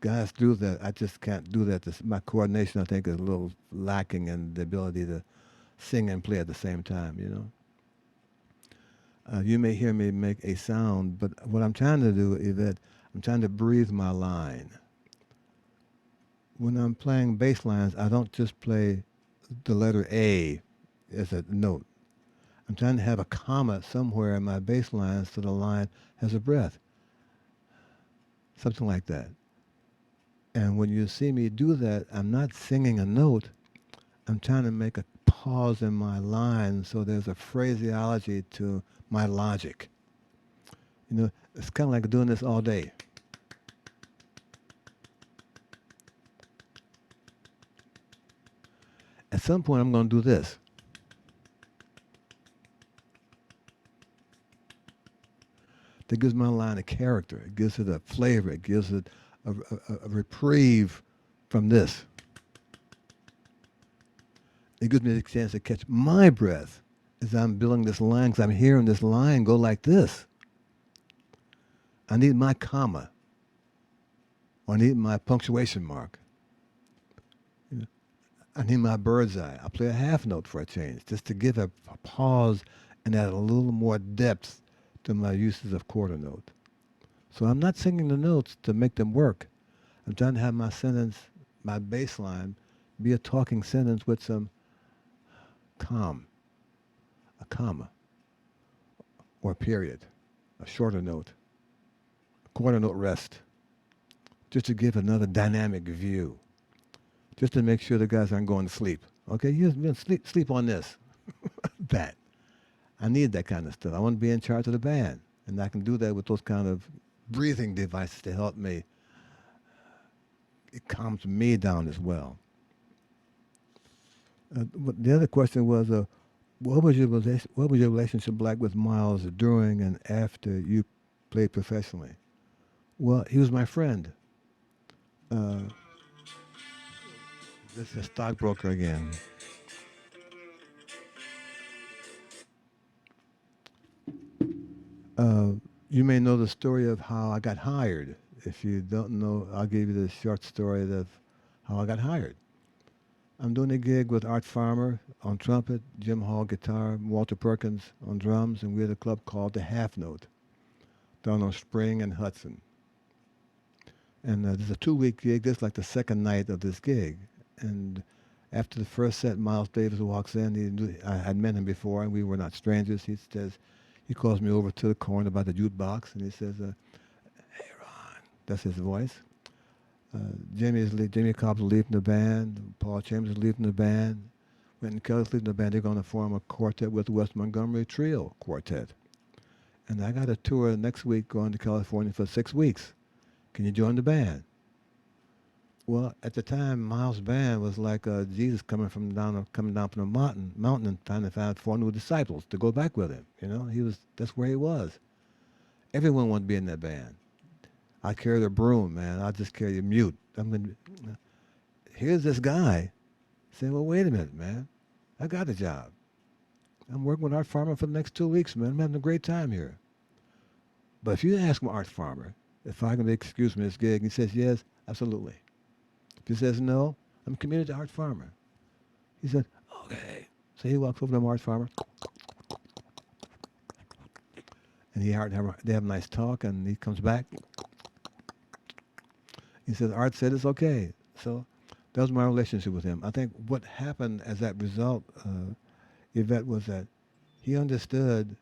Guys do that. I just can't do that. My coordination, I think, is a little lacking in the ability to sing and play at the same time, you know. You may hear me make a sound, but what I'm trying to do is that I'm trying to breathe my line. When I'm playing bass lines, I don't just play the letter A, as a note. I'm trying to have a comma somewhere in my bass line so the line has a breath. Something like that. And when you see me do that, I'm not singing a note. I'm trying to make a pause in my line so there's a phraseology to my logic. You know, it's kind of like doing this all day. At some point, I'm going to do this. That gives my line a character. It gives it a flavor. It gives it a reprieve from this. It gives me the chance to catch my breath as I'm building this line, because I'm hearing this line go like this. I need my comma. Or I need my punctuation mark. You know, I need my bird's eye. I'll play a half note for a change, just to give a pause and add a little more depth to my uses of quarter note. So I'm not singing the notes to make them work. I'm trying to have my sentence, my bass line, be a talking sentence with some a comma, or a period, a shorter note, a quarter note rest, just to give another dynamic view, just to make sure the guys aren't going to sleep. Okay, you sleep on this, that. I need that kind of stuff. I want to be in charge of the band, and I can do that with those kind of breathing devices to help me. It calms me down as well. The other question was, what was your relationship like with Miles during and after you played professionally? Well, he was my friend. This is a stockbroker again. You may know the story of how I got hired. If you don't know, I'll give you the short story of how I got hired. I'm doing a gig with Art Farmer on trumpet, Jim Hall guitar, Walter Perkins on drums, and we're at a club called The Half Note down on Spring and Hudson. And there's a 2-week gig. This is like the second night of this gig. And after the first set, Miles Davis walks in. I had met him before, and we were not strangers. He calls me over to the corner by the jukebox, and he says, "Hey, Ron," that's his voice. Jimmy Cobb's leaving the band. Paul Chambers is leaving the band. Wynton Kelly's leaving the band. They're going to form a quartet with the West Montgomery Trio Quartet. And I got a tour next week going to California for 6 weeks. Can you join the band? Well, at the time, Miles' band was like Jesus coming down from the mountain and trying to find 4 new disciples to go back with him. You know, that's where he was. Everyone wanted to be in that band. I carry the broom, man. I'll just carry a mute. Here's this guy saying, well, wait a minute, man. I got a job. I'm working with Art Farmer for the next 2 weeks, man. I'm having a great time here. But if you ask Art Farmer if I can excuse me this gig, he says, yes, absolutely. If he says no, I'm committed to Art Farmer. He said, okay. So he walks over to Art Farmer. And they have a nice talk, and he comes back. He says, Art said it's okay. So that was my relationship with him. I think what happened as that result, Yvette, was that he understood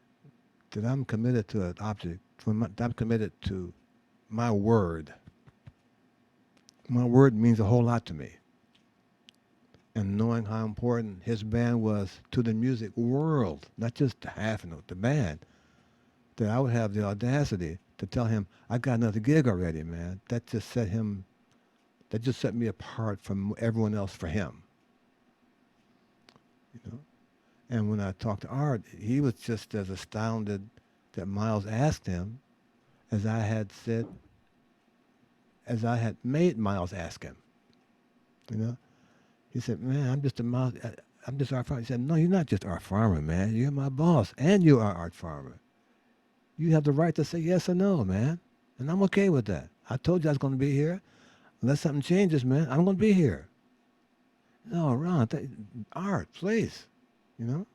that I'm committed to an object. I'm committed to my word. My word means a whole lot to me. And knowing how important his band was to the music world, not just the half note, the band, that I would have the audacity to tell him, I got another gig already, man. That just set me apart from everyone else for him. You know? And when I talked to Art, he was just as astounded that Miles asked him as I had made Miles ask him. You know? He said, man, I'm just Art Farmer. He said, no, you're not just Art Farmer, man. You're my boss, and you are Art Farmer. You have the right to say yes or no, man. And I'm okay with that. I told you I was going to be here. Unless something changes, man, I'm going to be here. No, Ron, Art, please. You know?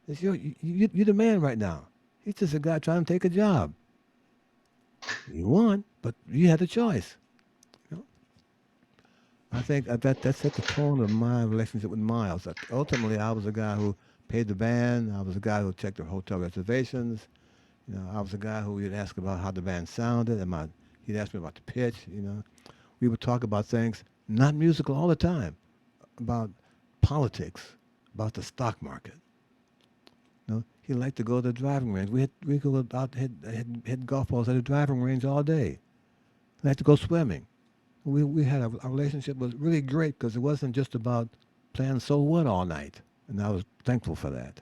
It's you're the man right now. He's just a guy trying to take a job. You won, but you had a choice. You know? I think that set the tone of my relationship with Miles. Ultimately, I was the guy who paid the band. I was the guy who checked the hotel reservations. You know, I was the guy who would ask about how the band sounded, and he'd ask me about the pitch. You know, we would talk about things not musical all the time, about politics, about the stock market. You know, he liked to go to the driving range. We go out hit golf balls at the driving range all day. He liked to go swimming. We had our relationship was really great because it wasn't just about playing so what all night, and I was thankful for that.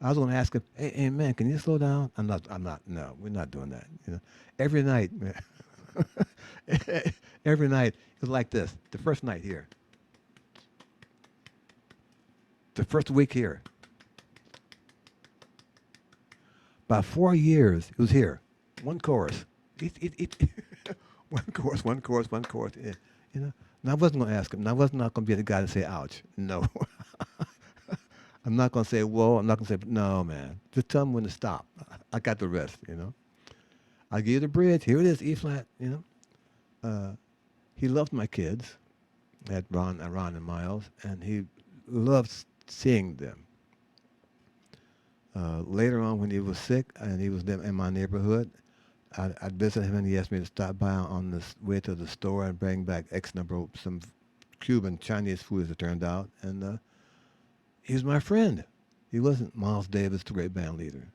I was going to ask him, hey man, can you slow down? I'm not. No, we're not doing that. You know, every night, man. Every night it was like this. The first night here, the first week here. By 4 years, it was here. One chorus. One chorus, one chorus, one chorus. Yeah. You know, and I wasn't going to ask him. And I was not going to be the guy to say, ouch. No. I'm not going to say, whoa. I'm not going to say, no, man. Just tell him when to stop. I got the rest, you know. I'll give you the bridge. Here it is, E flat, you know. He loved my kids, Ron and Miles, and he loved seeing them. Later on, when he was sick and he was in my neighborhood, I'd visit him and he asked me to stop by on the way to the store and bring back X number of some Cuban Chinese food, as it turned out. And he was my friend. He wasn't Miles Davis, the great band leader.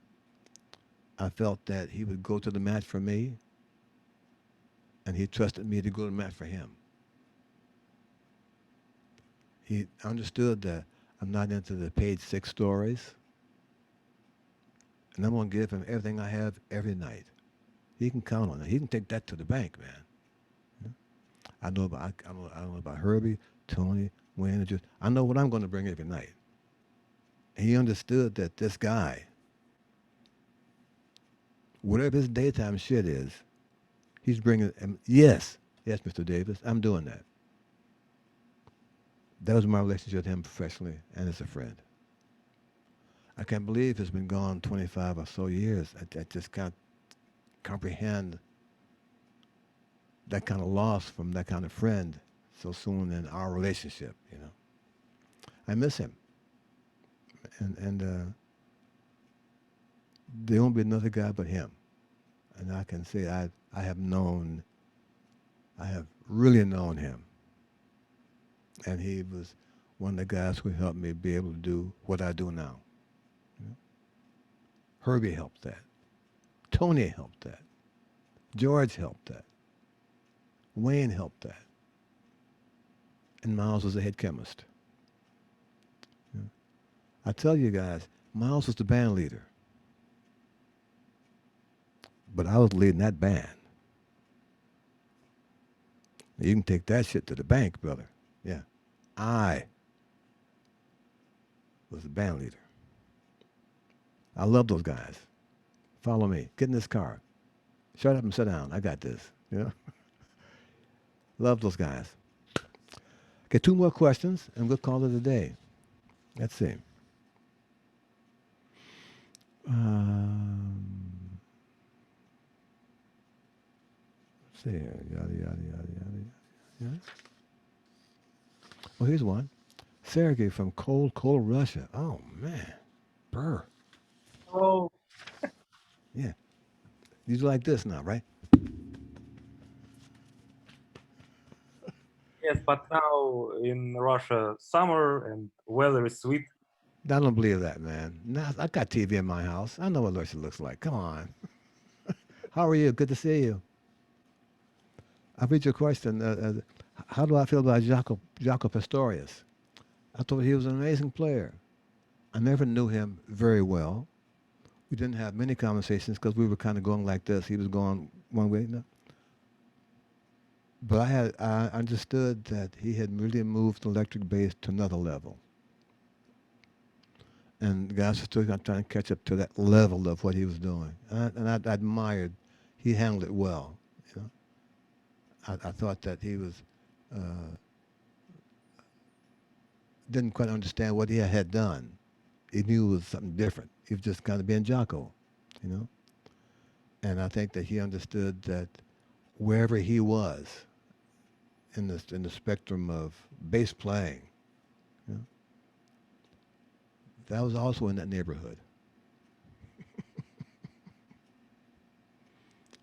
I felt that he would go to the mat for me, and he trusted me to go to the mat for him. He understood that I'm not into the page 6 stories, and I'm going to give him everything I have every night. He can count on it. He can take that to the bank, man. Yeah. I know about Herbie, Tony, Wayne. I know what I'm going to bring every night. And he understood that this guy, whatever his daytime shit is, he's bringing. Yes, Mr. Davis, I'm doing that. That was my relationship with him professionally and as a friend. I can't believe it's been gone 25 or so years. I just can't comprehend that kind of loss from that kind of friend so soon in our relationship, you know. I miss him. And there won't be another guy but him. And I can say I have really known him. And he was one of the guys who helped me be able to do what I do now. You know? Herbie helped that. Tony helped that. George helped that. Wayne helped that. And Miles was the head chemist. You know? I tell you guys, Miles was the band leader. But I was leading that band. You can take that shit to the bank, brother. Yeah. I was the band leader. I love those guys. Follow me. Get in this car. Shut up and sit down. I got this. You know? Love those guys. Okay, 2 more questions, and we'll call it a day. Let's see. Let's see here. Yada, yada, yada, yada, yada. Well, here's one. Sergey from cold Russia. Oh, man. Brr. Oh, Yeah. You like this now, right? yes, but now in Russia, summer and weather is sweet. I don't believe that, man. Nah, I got TV in my house. I know what Russia looks like. Come on. How are you? Good to see you. I read your question. How do I feel about Jaco Pastorius? I thought he was an amazing player. I never knew him very well. We didn't have many conversations because we were kind of going like this. He was going one way. No. But I understood that he had really moved electric bass to another level. And the guys were still trying to catch up to that level of what he was doing. And I admired, he handled it well. You know? I thought that he was, didn't quite understand what he had done. He knew it was something different. He was just kind of being Jaco, you know? And I think that he understood that wherever he was, in the spectrum of bass playing. You know? That was also in that neighborhood.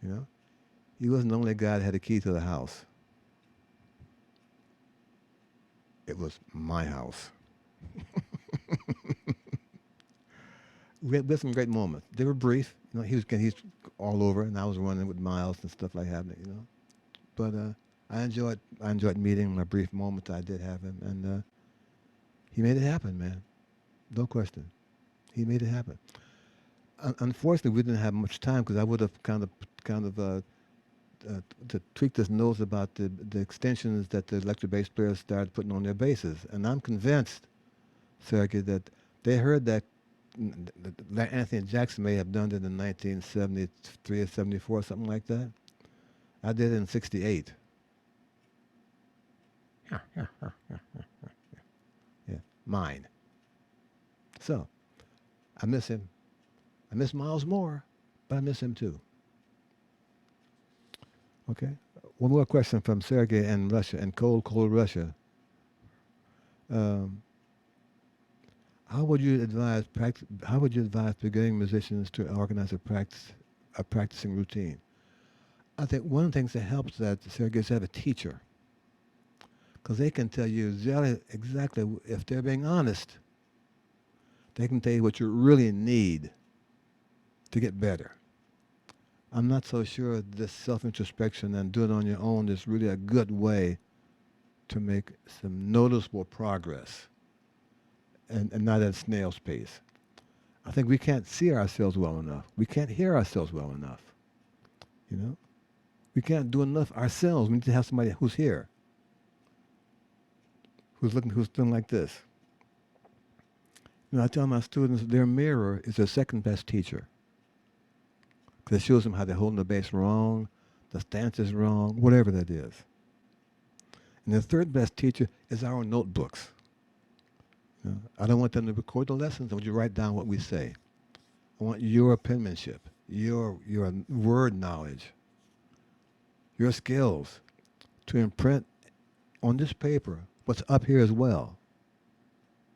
You know, he wasn't the only guy that had a key to the house. It was my house. We had some great moments. They were brief. You know, he's all over, and I was running with Miles and stuff like that. You know, but I enjoyed meeting my brief moments I did have him, and he made it happen, man. No question, he made it happen. Unfortunately, we didn't have much time because I would have kind of to tweak this nose about the extensions that the electric bass players started putting on their basses, and I'm convinced, Sergey, that they heard that Anthony Jackson may have done it in 1973 or 74, something like that. I did it in 68. Yeah, mine. So, I miss him. I miss Miles more, but I miss him too. Okay. One more question from Sergey in Russia, in cold Russia. How would you advise beginning musicians to organize a practicing routine? I think one of the things that helps that, Sergey, is to have a teacher, because they can tell you exactly, if they're being honest, they can tell you what you really need to get better. I'm not so sure this self-introspection and doing it on your own is really a good way to make some noticeable progress and not at snail's pace. I think we can't see ourselves well enough. We can't hear ourselves well enough. You know? We can't do enough ourselves. We need to have somebody who's here, who's doing like this. You know, I tell my students their mirror is their second best teacher. Because it shows them how they're holding the bass wrong, the stance is wrong, whatever that is. And the third best teacher is our notebooks. You know, I don't want them to record the lessons. I want you to write down what we say. I want your penmanship, your word knowledge, your skills to imprint on this paper what's up here as well.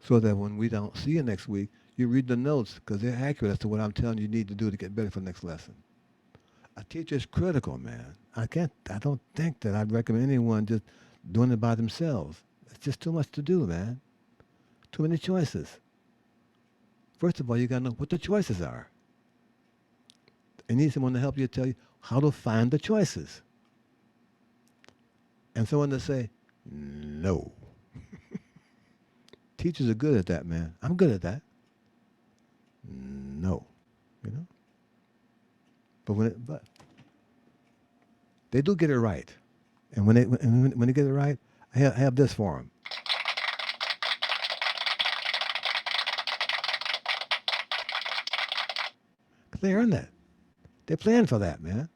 So that when we don't see you next week, you read the notes because they're accurate as to what I'm telling you need to do to get better for the next lesson. A teacher is critical, man. I don't think that I'd recommend anyone just doing it by themselves. It's just too much to do, man. Too many choices. First of all, you got to know what the choices are. You need someone to help you tell you how to find the choices. And someone to say, no. Teachers are good at that, man. I'm good at that. No. You know? But they do get it right. And when they get it right, I have this for them. They earn that. They're playing for that, man.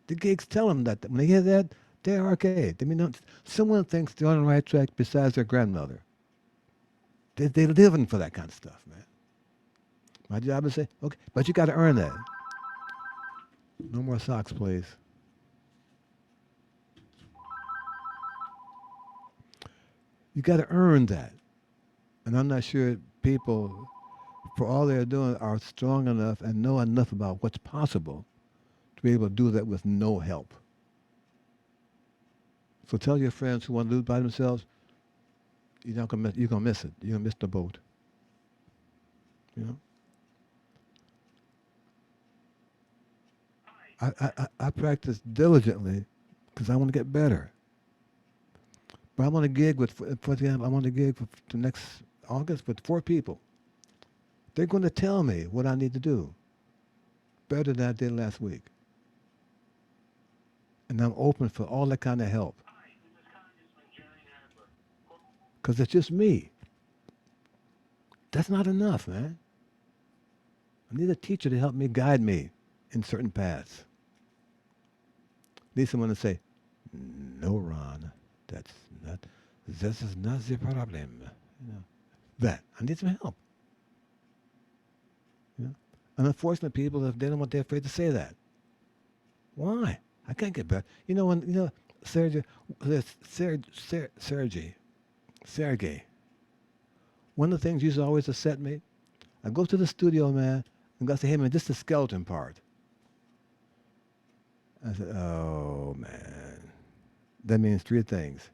The gigs tell them that when they hear that, they're arcade. I mean, someone thinks they're on the right track besides their grandmother. They're living for that kind of stuff, man. My job is to say, okay, but you got to earn that. No more socks, please. You got to earn that. And I'm not sure people, for all they're doing, are strong enough and know enough about what's possible to be able to do that with no help. So tell your friends who want to do it by themselves, you're gonna miss it. You're gonna miss the boat. You know. I practice diligently because I want to get better. But I want to gig for next August with 4 people. They're going to tell me what I need to do better than I did last week. And I'm open for all that kind of help. Because it's just me. That's not enough, man. I need a teacher to help me, guide me in certain paths. I need someone to say, no, Ron, this is not the problem. You know, that. I need some help. You know? And unfortunately, people, if they don't want, they're afraid to say that. Why? I can't get better. Sergey, Sergey. One of the things used to always upset me, I go to the studio, man, and God say, hey, man, this is the skeleton part. I said, oh, man. That means three things.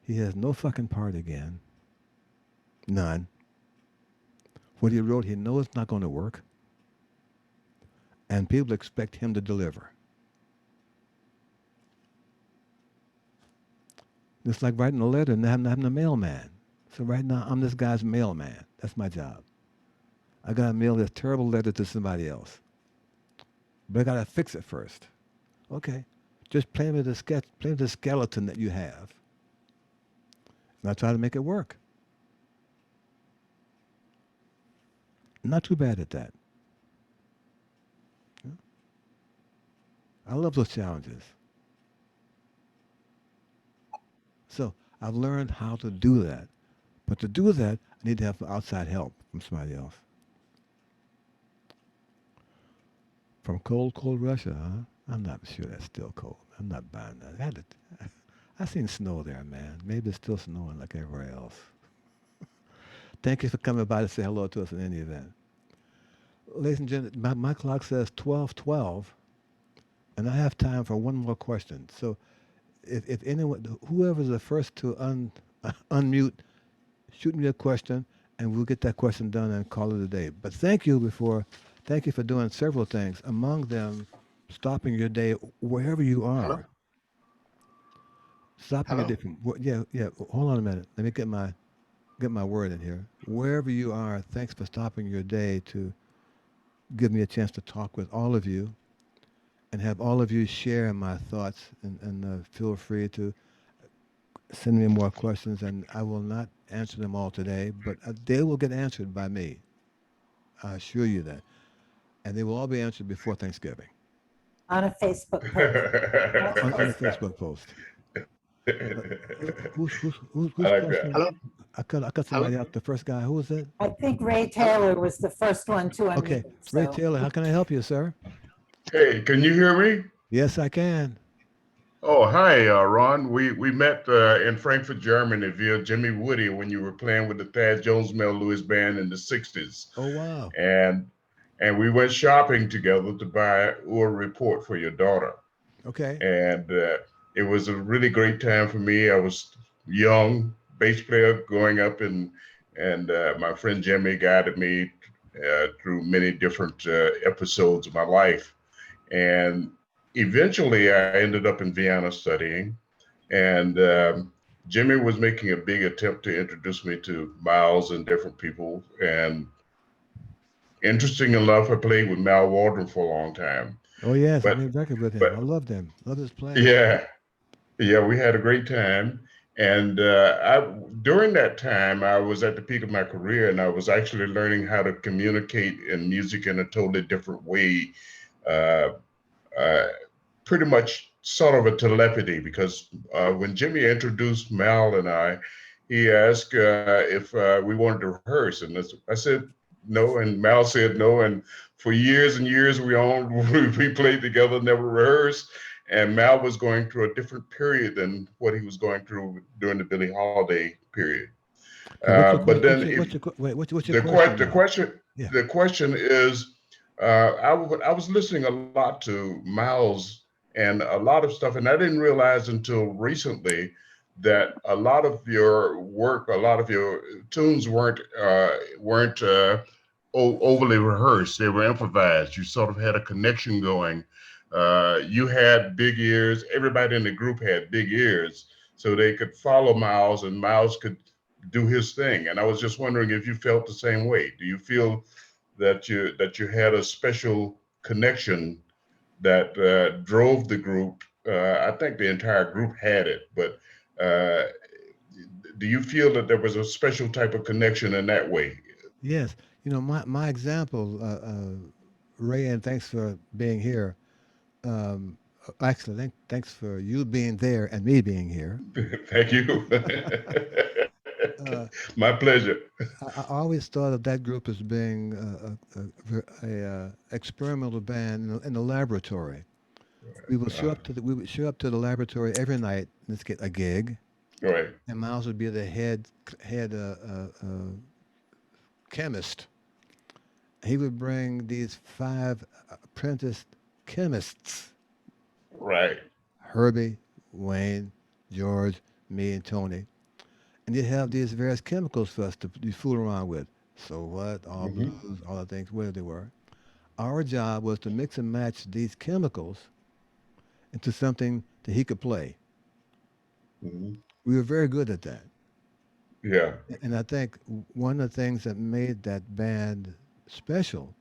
He has no fucking part again. None. What he wrote, he knows it's not going to work. And people expect him to deliver. It's like writing a letter and having a mailman. So right now, I'm this guy's mailman. That's my job. I got to mail this terrible letter to somebody else. But I got to fix it first. Okay. Just play with the skeleton that you have. And I try to make it work. Not too bad at that. Yeah. I love those challenges. So I've learned how to do that. But to do that, I need to have outside help from somebody else. From cold, cold Russia, huh? I'm not sure that's still cold. I'm not buying that. I seen snow there, man. Maybe it's still snowing like everywhere else. Thank you for coming by to say hello to us in any event. Ladies and gentlemen, my clock says 12:12, and I have time for one more question. So if anyone, whoever's the first to unmute, shoot me a question, and we'll get that question done and call it a day. But thank you for doing several things. Among them, stopping your day wherever you are. Hello? Stopping Hello? your day from, yeah. Hold on a minute. Let me get my word in here. Wherever you are, thanks for stopping your day to give me a chance to talk with all of you and have all of you share my thoughts and feel free to send me more questions, and I will not answer them all today, but they will get answered by me. I assure you that. And they will all be answered before Thanksgiving On a Facebook post. on the Facebook post. Who's I like question? that. Hello? I cut somebody out. The first guy. Who was it? I think Ray Taylor was the first one to Okay, unmute. Ray So Taylor. How can I help you, sir? Hey, can you hear me? Yes, I can. Oh, hi, Ron. We met in Frankfurt, Germany via Jimmy Woody when you were playing with the Thad Jones Mel Lewis band in the 60s. Oh, wow. And we went shopping together to buy a report for your daughter. Okay. And it was a really great time for me. I was young, bass player growing up, and my friend Jimmy guided me through many different episodes of my life. And eventually I ended up in Vienna studying, and Jimmy was making a big attempt to introduce me to Miles and different people. And interesting enough, I played with Mal Waldron for a long time. Oh, yes. I But made record with him. but I loved him. Love his playing. yeah, we had a great time. And during that time, I was at the peak of my career, and I was actually learning how to communicate in music in a totally different way. Pretty much sort of a telepathy, because when Jimmy introduced Mal and I, he asked if we wanted to rehearse, and I said no, and Mal said no, and for years and years we played together, never rehearsed, and Mal was going through a different period than what he was going through during the Billie Holiday period. But then what's your question? The question is, I was listening a lot to Miles and a lot of stuff, and I didn't realize until recently that a lot of your work, a lot of your tunes weren't overly rehearsed. They were improvised. You sort of had a connection going. You had big ears. Everybody in the group had big ears, so they could follow Miles, and Miles could do his thing. And I was just wondering if you felt the same way. Do you feel that you had a special connection that drove the group? I think the entire group had it, but do you feel that there was a special type of connection in that way? Yes. You know, my example, Ray, and thanks for being here. Actually, thanks for you being there and me being here. Thank you. My pleasure. I always thought of that group as being a experimental band in the laboratory. we would show up to the laboratory every night. Let's get a gig, Right. and Miles would be the head chemist. He would bring these 5 apprentice chemists: Right. Herbie, Wayne, George, me, and Tony. And you'd have these various chemicals for us to fool around with. So what, all Hmm. blues, all the things, where they were. Our job was to mix and match these chemicals into something that he could play. Hmm. We were very good at that. Yeah. And I think one of the things that made that band special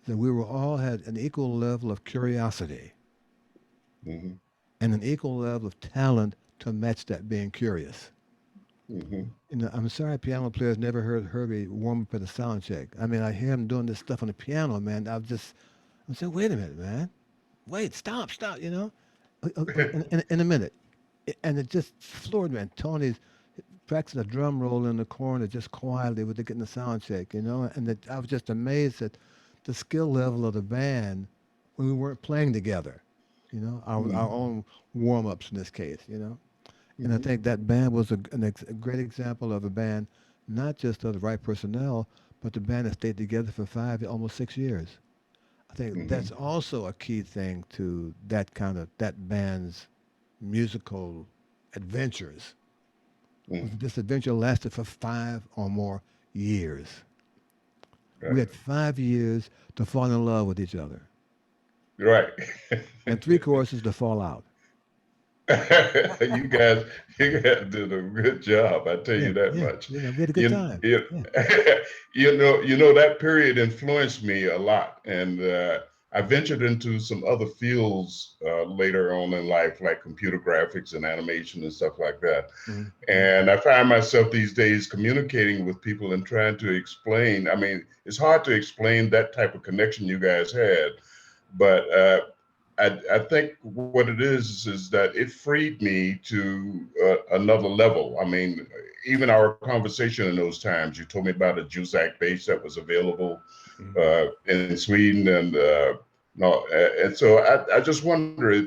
is that we were all had an equal level of curiosity Hmm. and an equal level of talent to match that being curious. Hmm. You know, I'm sorry piano players never heard Herbie warm up at a sound check. I mean, I hear him doing this stuff on the piano, man. I'm saying, wait a minute, man. Wait, stop, you know? In a minute. And it just floored me. And Tony's practicing a drum roll in the corner just quietly with getting the sound check, you know? And I was just amazed at the skill level of the band when we weren't playing together, you know? Our own warm-ups in this case, you know? And I think that band was a great example of a band, not just of the right personnel, but the band that stayed together for 5, almost 6 years. I think Hmm. that's also a key thing to that band's musical adventures. Hmm. This adventure lasted for 5 or more years. We Right. had 5 years to fall in love with each other, Right. and 3 choruses to fall out. you guys, you guys did a good job. I tell Yeah, you that yeah, much. you know, we had a good You, time. you, Yeah. that period influenced me a lot, and I ventured into some other fields later on in life, like computer graphics and animation and stuff like that. Mhm, mhm, And I find myself these days communicating with people and trying to explain. I mean, it's hard to explain that type of connection you guys had, but I think what it is that it freed me to another level. I mean, even our conversation in those times, you told me about a Jusac bass that was available mhm. in Sweden, and no, and so I just wonder,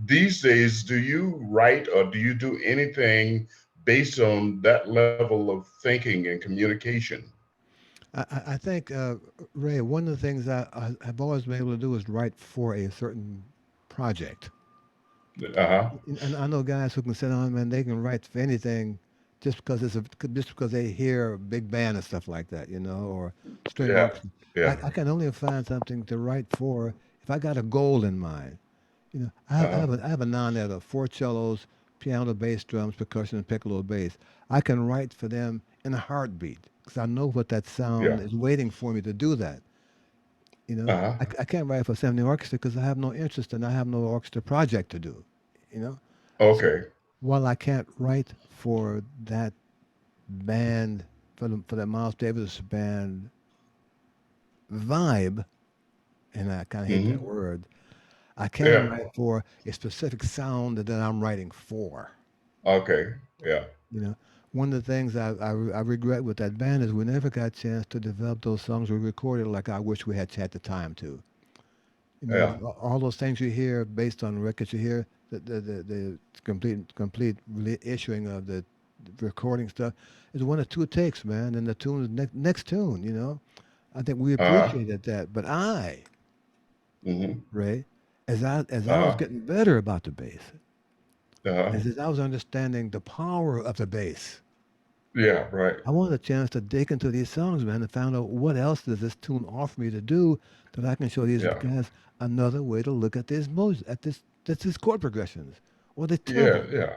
these days, do you write or do you do anything based on that level of thinking and communication? I think, Ray, one of the things I have always been able to do is write for a certain project. Uh-huh. And I know guys who can sit down, man, they can write for anything just because just because they hear a big band and stuff like that, you know, or string Yeah. orchestra. Yeah. I can only find something to write for if I got a goal in mind. You know, Uh-huh. I have a non-ed of 4 cellos, piano, bass, drums, percussion, and piccolo bass. I can write for them in a heartbeat because I know what that sound Yeah. is waiting for me to do that. You know, Uh-huh. I can't write for symphony orchestra because I have no interest and I have no orchestra project to do. You know, so Okay. while I can't write for that band, for the Miles Davis band vibe, and I kind of hate that Hmm. word, I can Yeah. write for a specific sound that I'm writing for. Okay. Yeah. You know, one of the things I regret with that band is we never got a chance to develop those songs we recorded like I wish we had the time to. You know, Yeah. all those things you hear based on records you hear, the complete issuing of the recording stuff is 1 or 2 takes, man, and the tune is next tune. You know, I think we Uh-huh. appreciated that, but Hmm. Ray, as I was Uh-huh. getting better about the bass, Uh-huh. as I was understanding the power of the bass, Yeah. Right. I wanted a chance to dig into these songs, man, and find out what else does this tune offer me to do that I can show these Yeah. guys another way to look at these chord progressions or the Yeah. tempo. Yeah.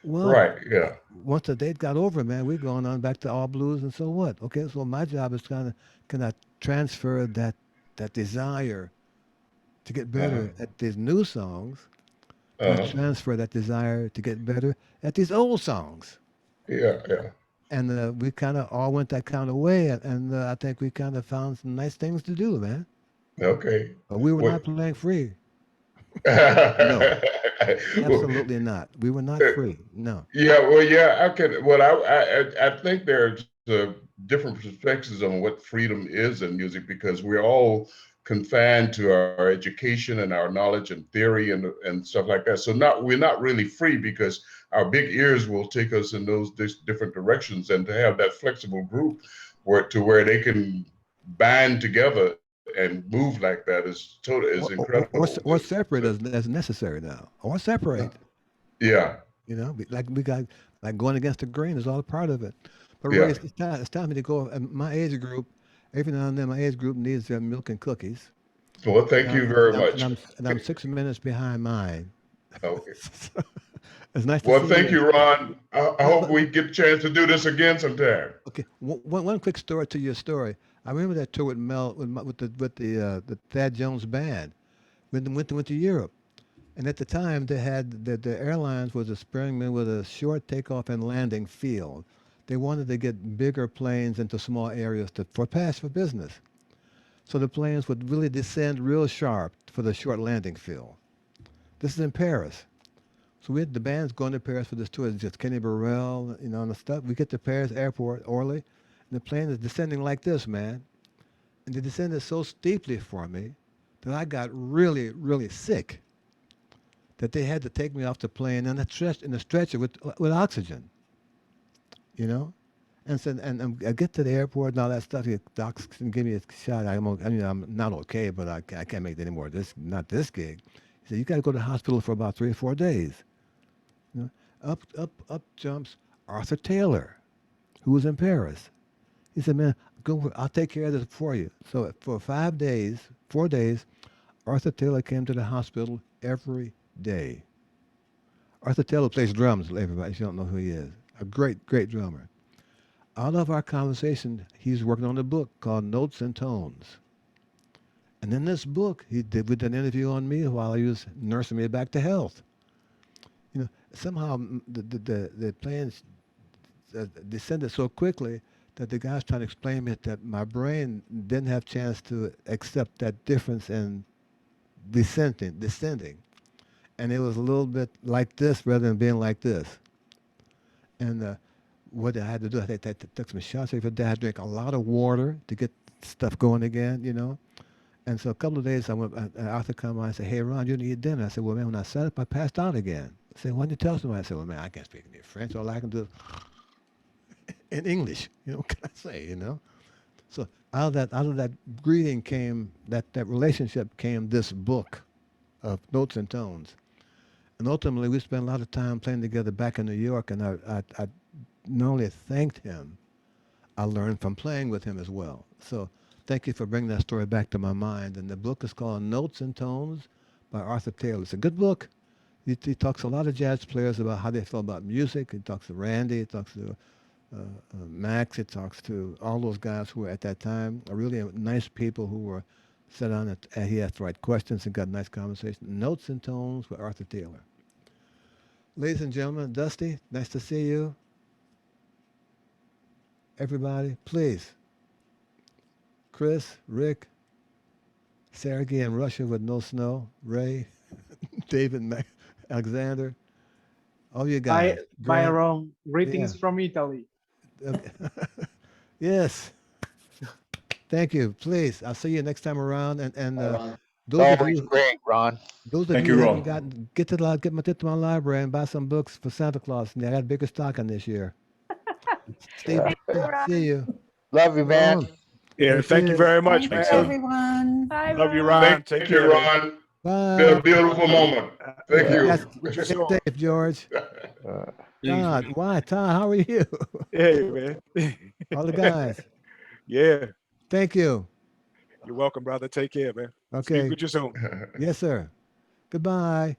Well, Right. Yeah. once the date got over, man, we're going on back to all blues, and so what? Okay, so my job is can I transfer that desire to get Uh-huh. better at these new songs? Can I Uh-huh. transfer that desire to get better at these old songs? Yeah. Yeah. And we kind of all went that kind of way, and I think we kind of found some nice things to do, man. Okay. But we were What? not playing free. No, Well, absolutely not. We were not free. No. yeah, well, yeah, I can. Well, I think there's different perspectives on what freedom is in music because we're all confined to our education and our knowledge and theory and stuff like that. So we're not really free because our big ears will take us in those different directions, and to have that flexible group where they can band together and move like that is incredible. Or separate as necessary now. Or separate. Yeah. You know, we got like going against the grain is all a part of it. But Yeah. Ray, it's time for me to go. And my age group, every now and then, my age group needs their milk and cookies. Well, thank you very much. And I'm 6 minutes behind mine. Okay. It's nice to Well, see thank you, Ron. I hope we get a chance to do this again sometime. Okay, one quick story to your story. I remember that tour with Mel with the Thad Jones band. Went to Europe, and at the time they had the airlines was experimenting with a short takeoff and landing field. They wanted to get bigger planes into small areas for business. So the planes would really descend real sharp for the short landing field. This is in Paris. So we had the band's going to Paris for this tour. It's just Kenny Burrell, you know, and the stuff. We get to Paris airport, Orly, and the plane is descending like this, man. And they descended so steeply for me that I got really, really sick. That they had to take me off the plane in a stretcher with oxygen. You know, and so I get to the airport and all that stuff. The docs can give me a shot. I'm not okay, but I can't make it anymore. Not this gig. He said, you got to go to the hospital for about 3 or 4 days. You know, up jumps Arthur Taylor, who was in Paris. He said, man, I'll take care of this for you. So for 4 days, Arthur Taylor came to the hospital every day. Arthur Taylor plays drums, everybody, if you don't know who he is. A great, great drummer. Out of our conversation, he's working on a book called Notes and Tones. And in this book, we did an interview on me while he was nursing me back to health. You know, somehow the planes descended so quickly that the guys trying to explain to me that my brain didn't have a chance to accept that difference in descending. And it was a little bit like this rather than being like this. And what I had to do, I took some shots every day. I had to drink a lot of water to get stuff going again, you know. And so a couple of days, Arthur come on and said, hey, Ron, you need to eat dinner. I said, well, man, when I sat up, I passed out again. I said, why didn't you tell somebody? I said, well, man, I can't speak any French. All I can do is in English, you know, what can I say, you know? So out of that greeting came, that relationship came this book of Notes and Tones. And ultimately, we spent a lot of time playing together back in New York, and I not only thanked him, I learned from playing with him as well. So thank you for bringing that story back to my mind. And the book is called Notes and Tones by Arthur Taylor. It's a good book. He talks to a lot of jazz players about how they feel about music. He talks to Randy. He talks to Max. He talks to all those guys who were at that time really nice people who were sat down and he asked the right questions and got a nice conversation. Notes and Tones by Arthur Taylor. Ladies and gentlemen, Dusty, nice to see you. Everybody, please. Chris, Rick, Sergey in Russia with no snow, Ray, David, Alexander, all you guys. Byron, greetings from Italy. Okay. Yes. Thank you. Please, I'll see you next time around. And those of you, great, Ron. those of you who haven't gotten, get to my library and buy some books for Santa Claus. I got a bigger stocking this year. Stay busy. See you. Love you, man. Yeah, thank you very much, Thanks, man. everyone. Bye, Love you, Ron. Thank you, Ron. Bye. It's been a beautiful moment. Thank you. Yes, Dave, George. Todd, why? Todd, how are you? Hey, man. All the guys. Yeah. Thank you. You're welcome, brother. Take care, man. Okay. Speak with you soon. Yes, sir. Goodbye.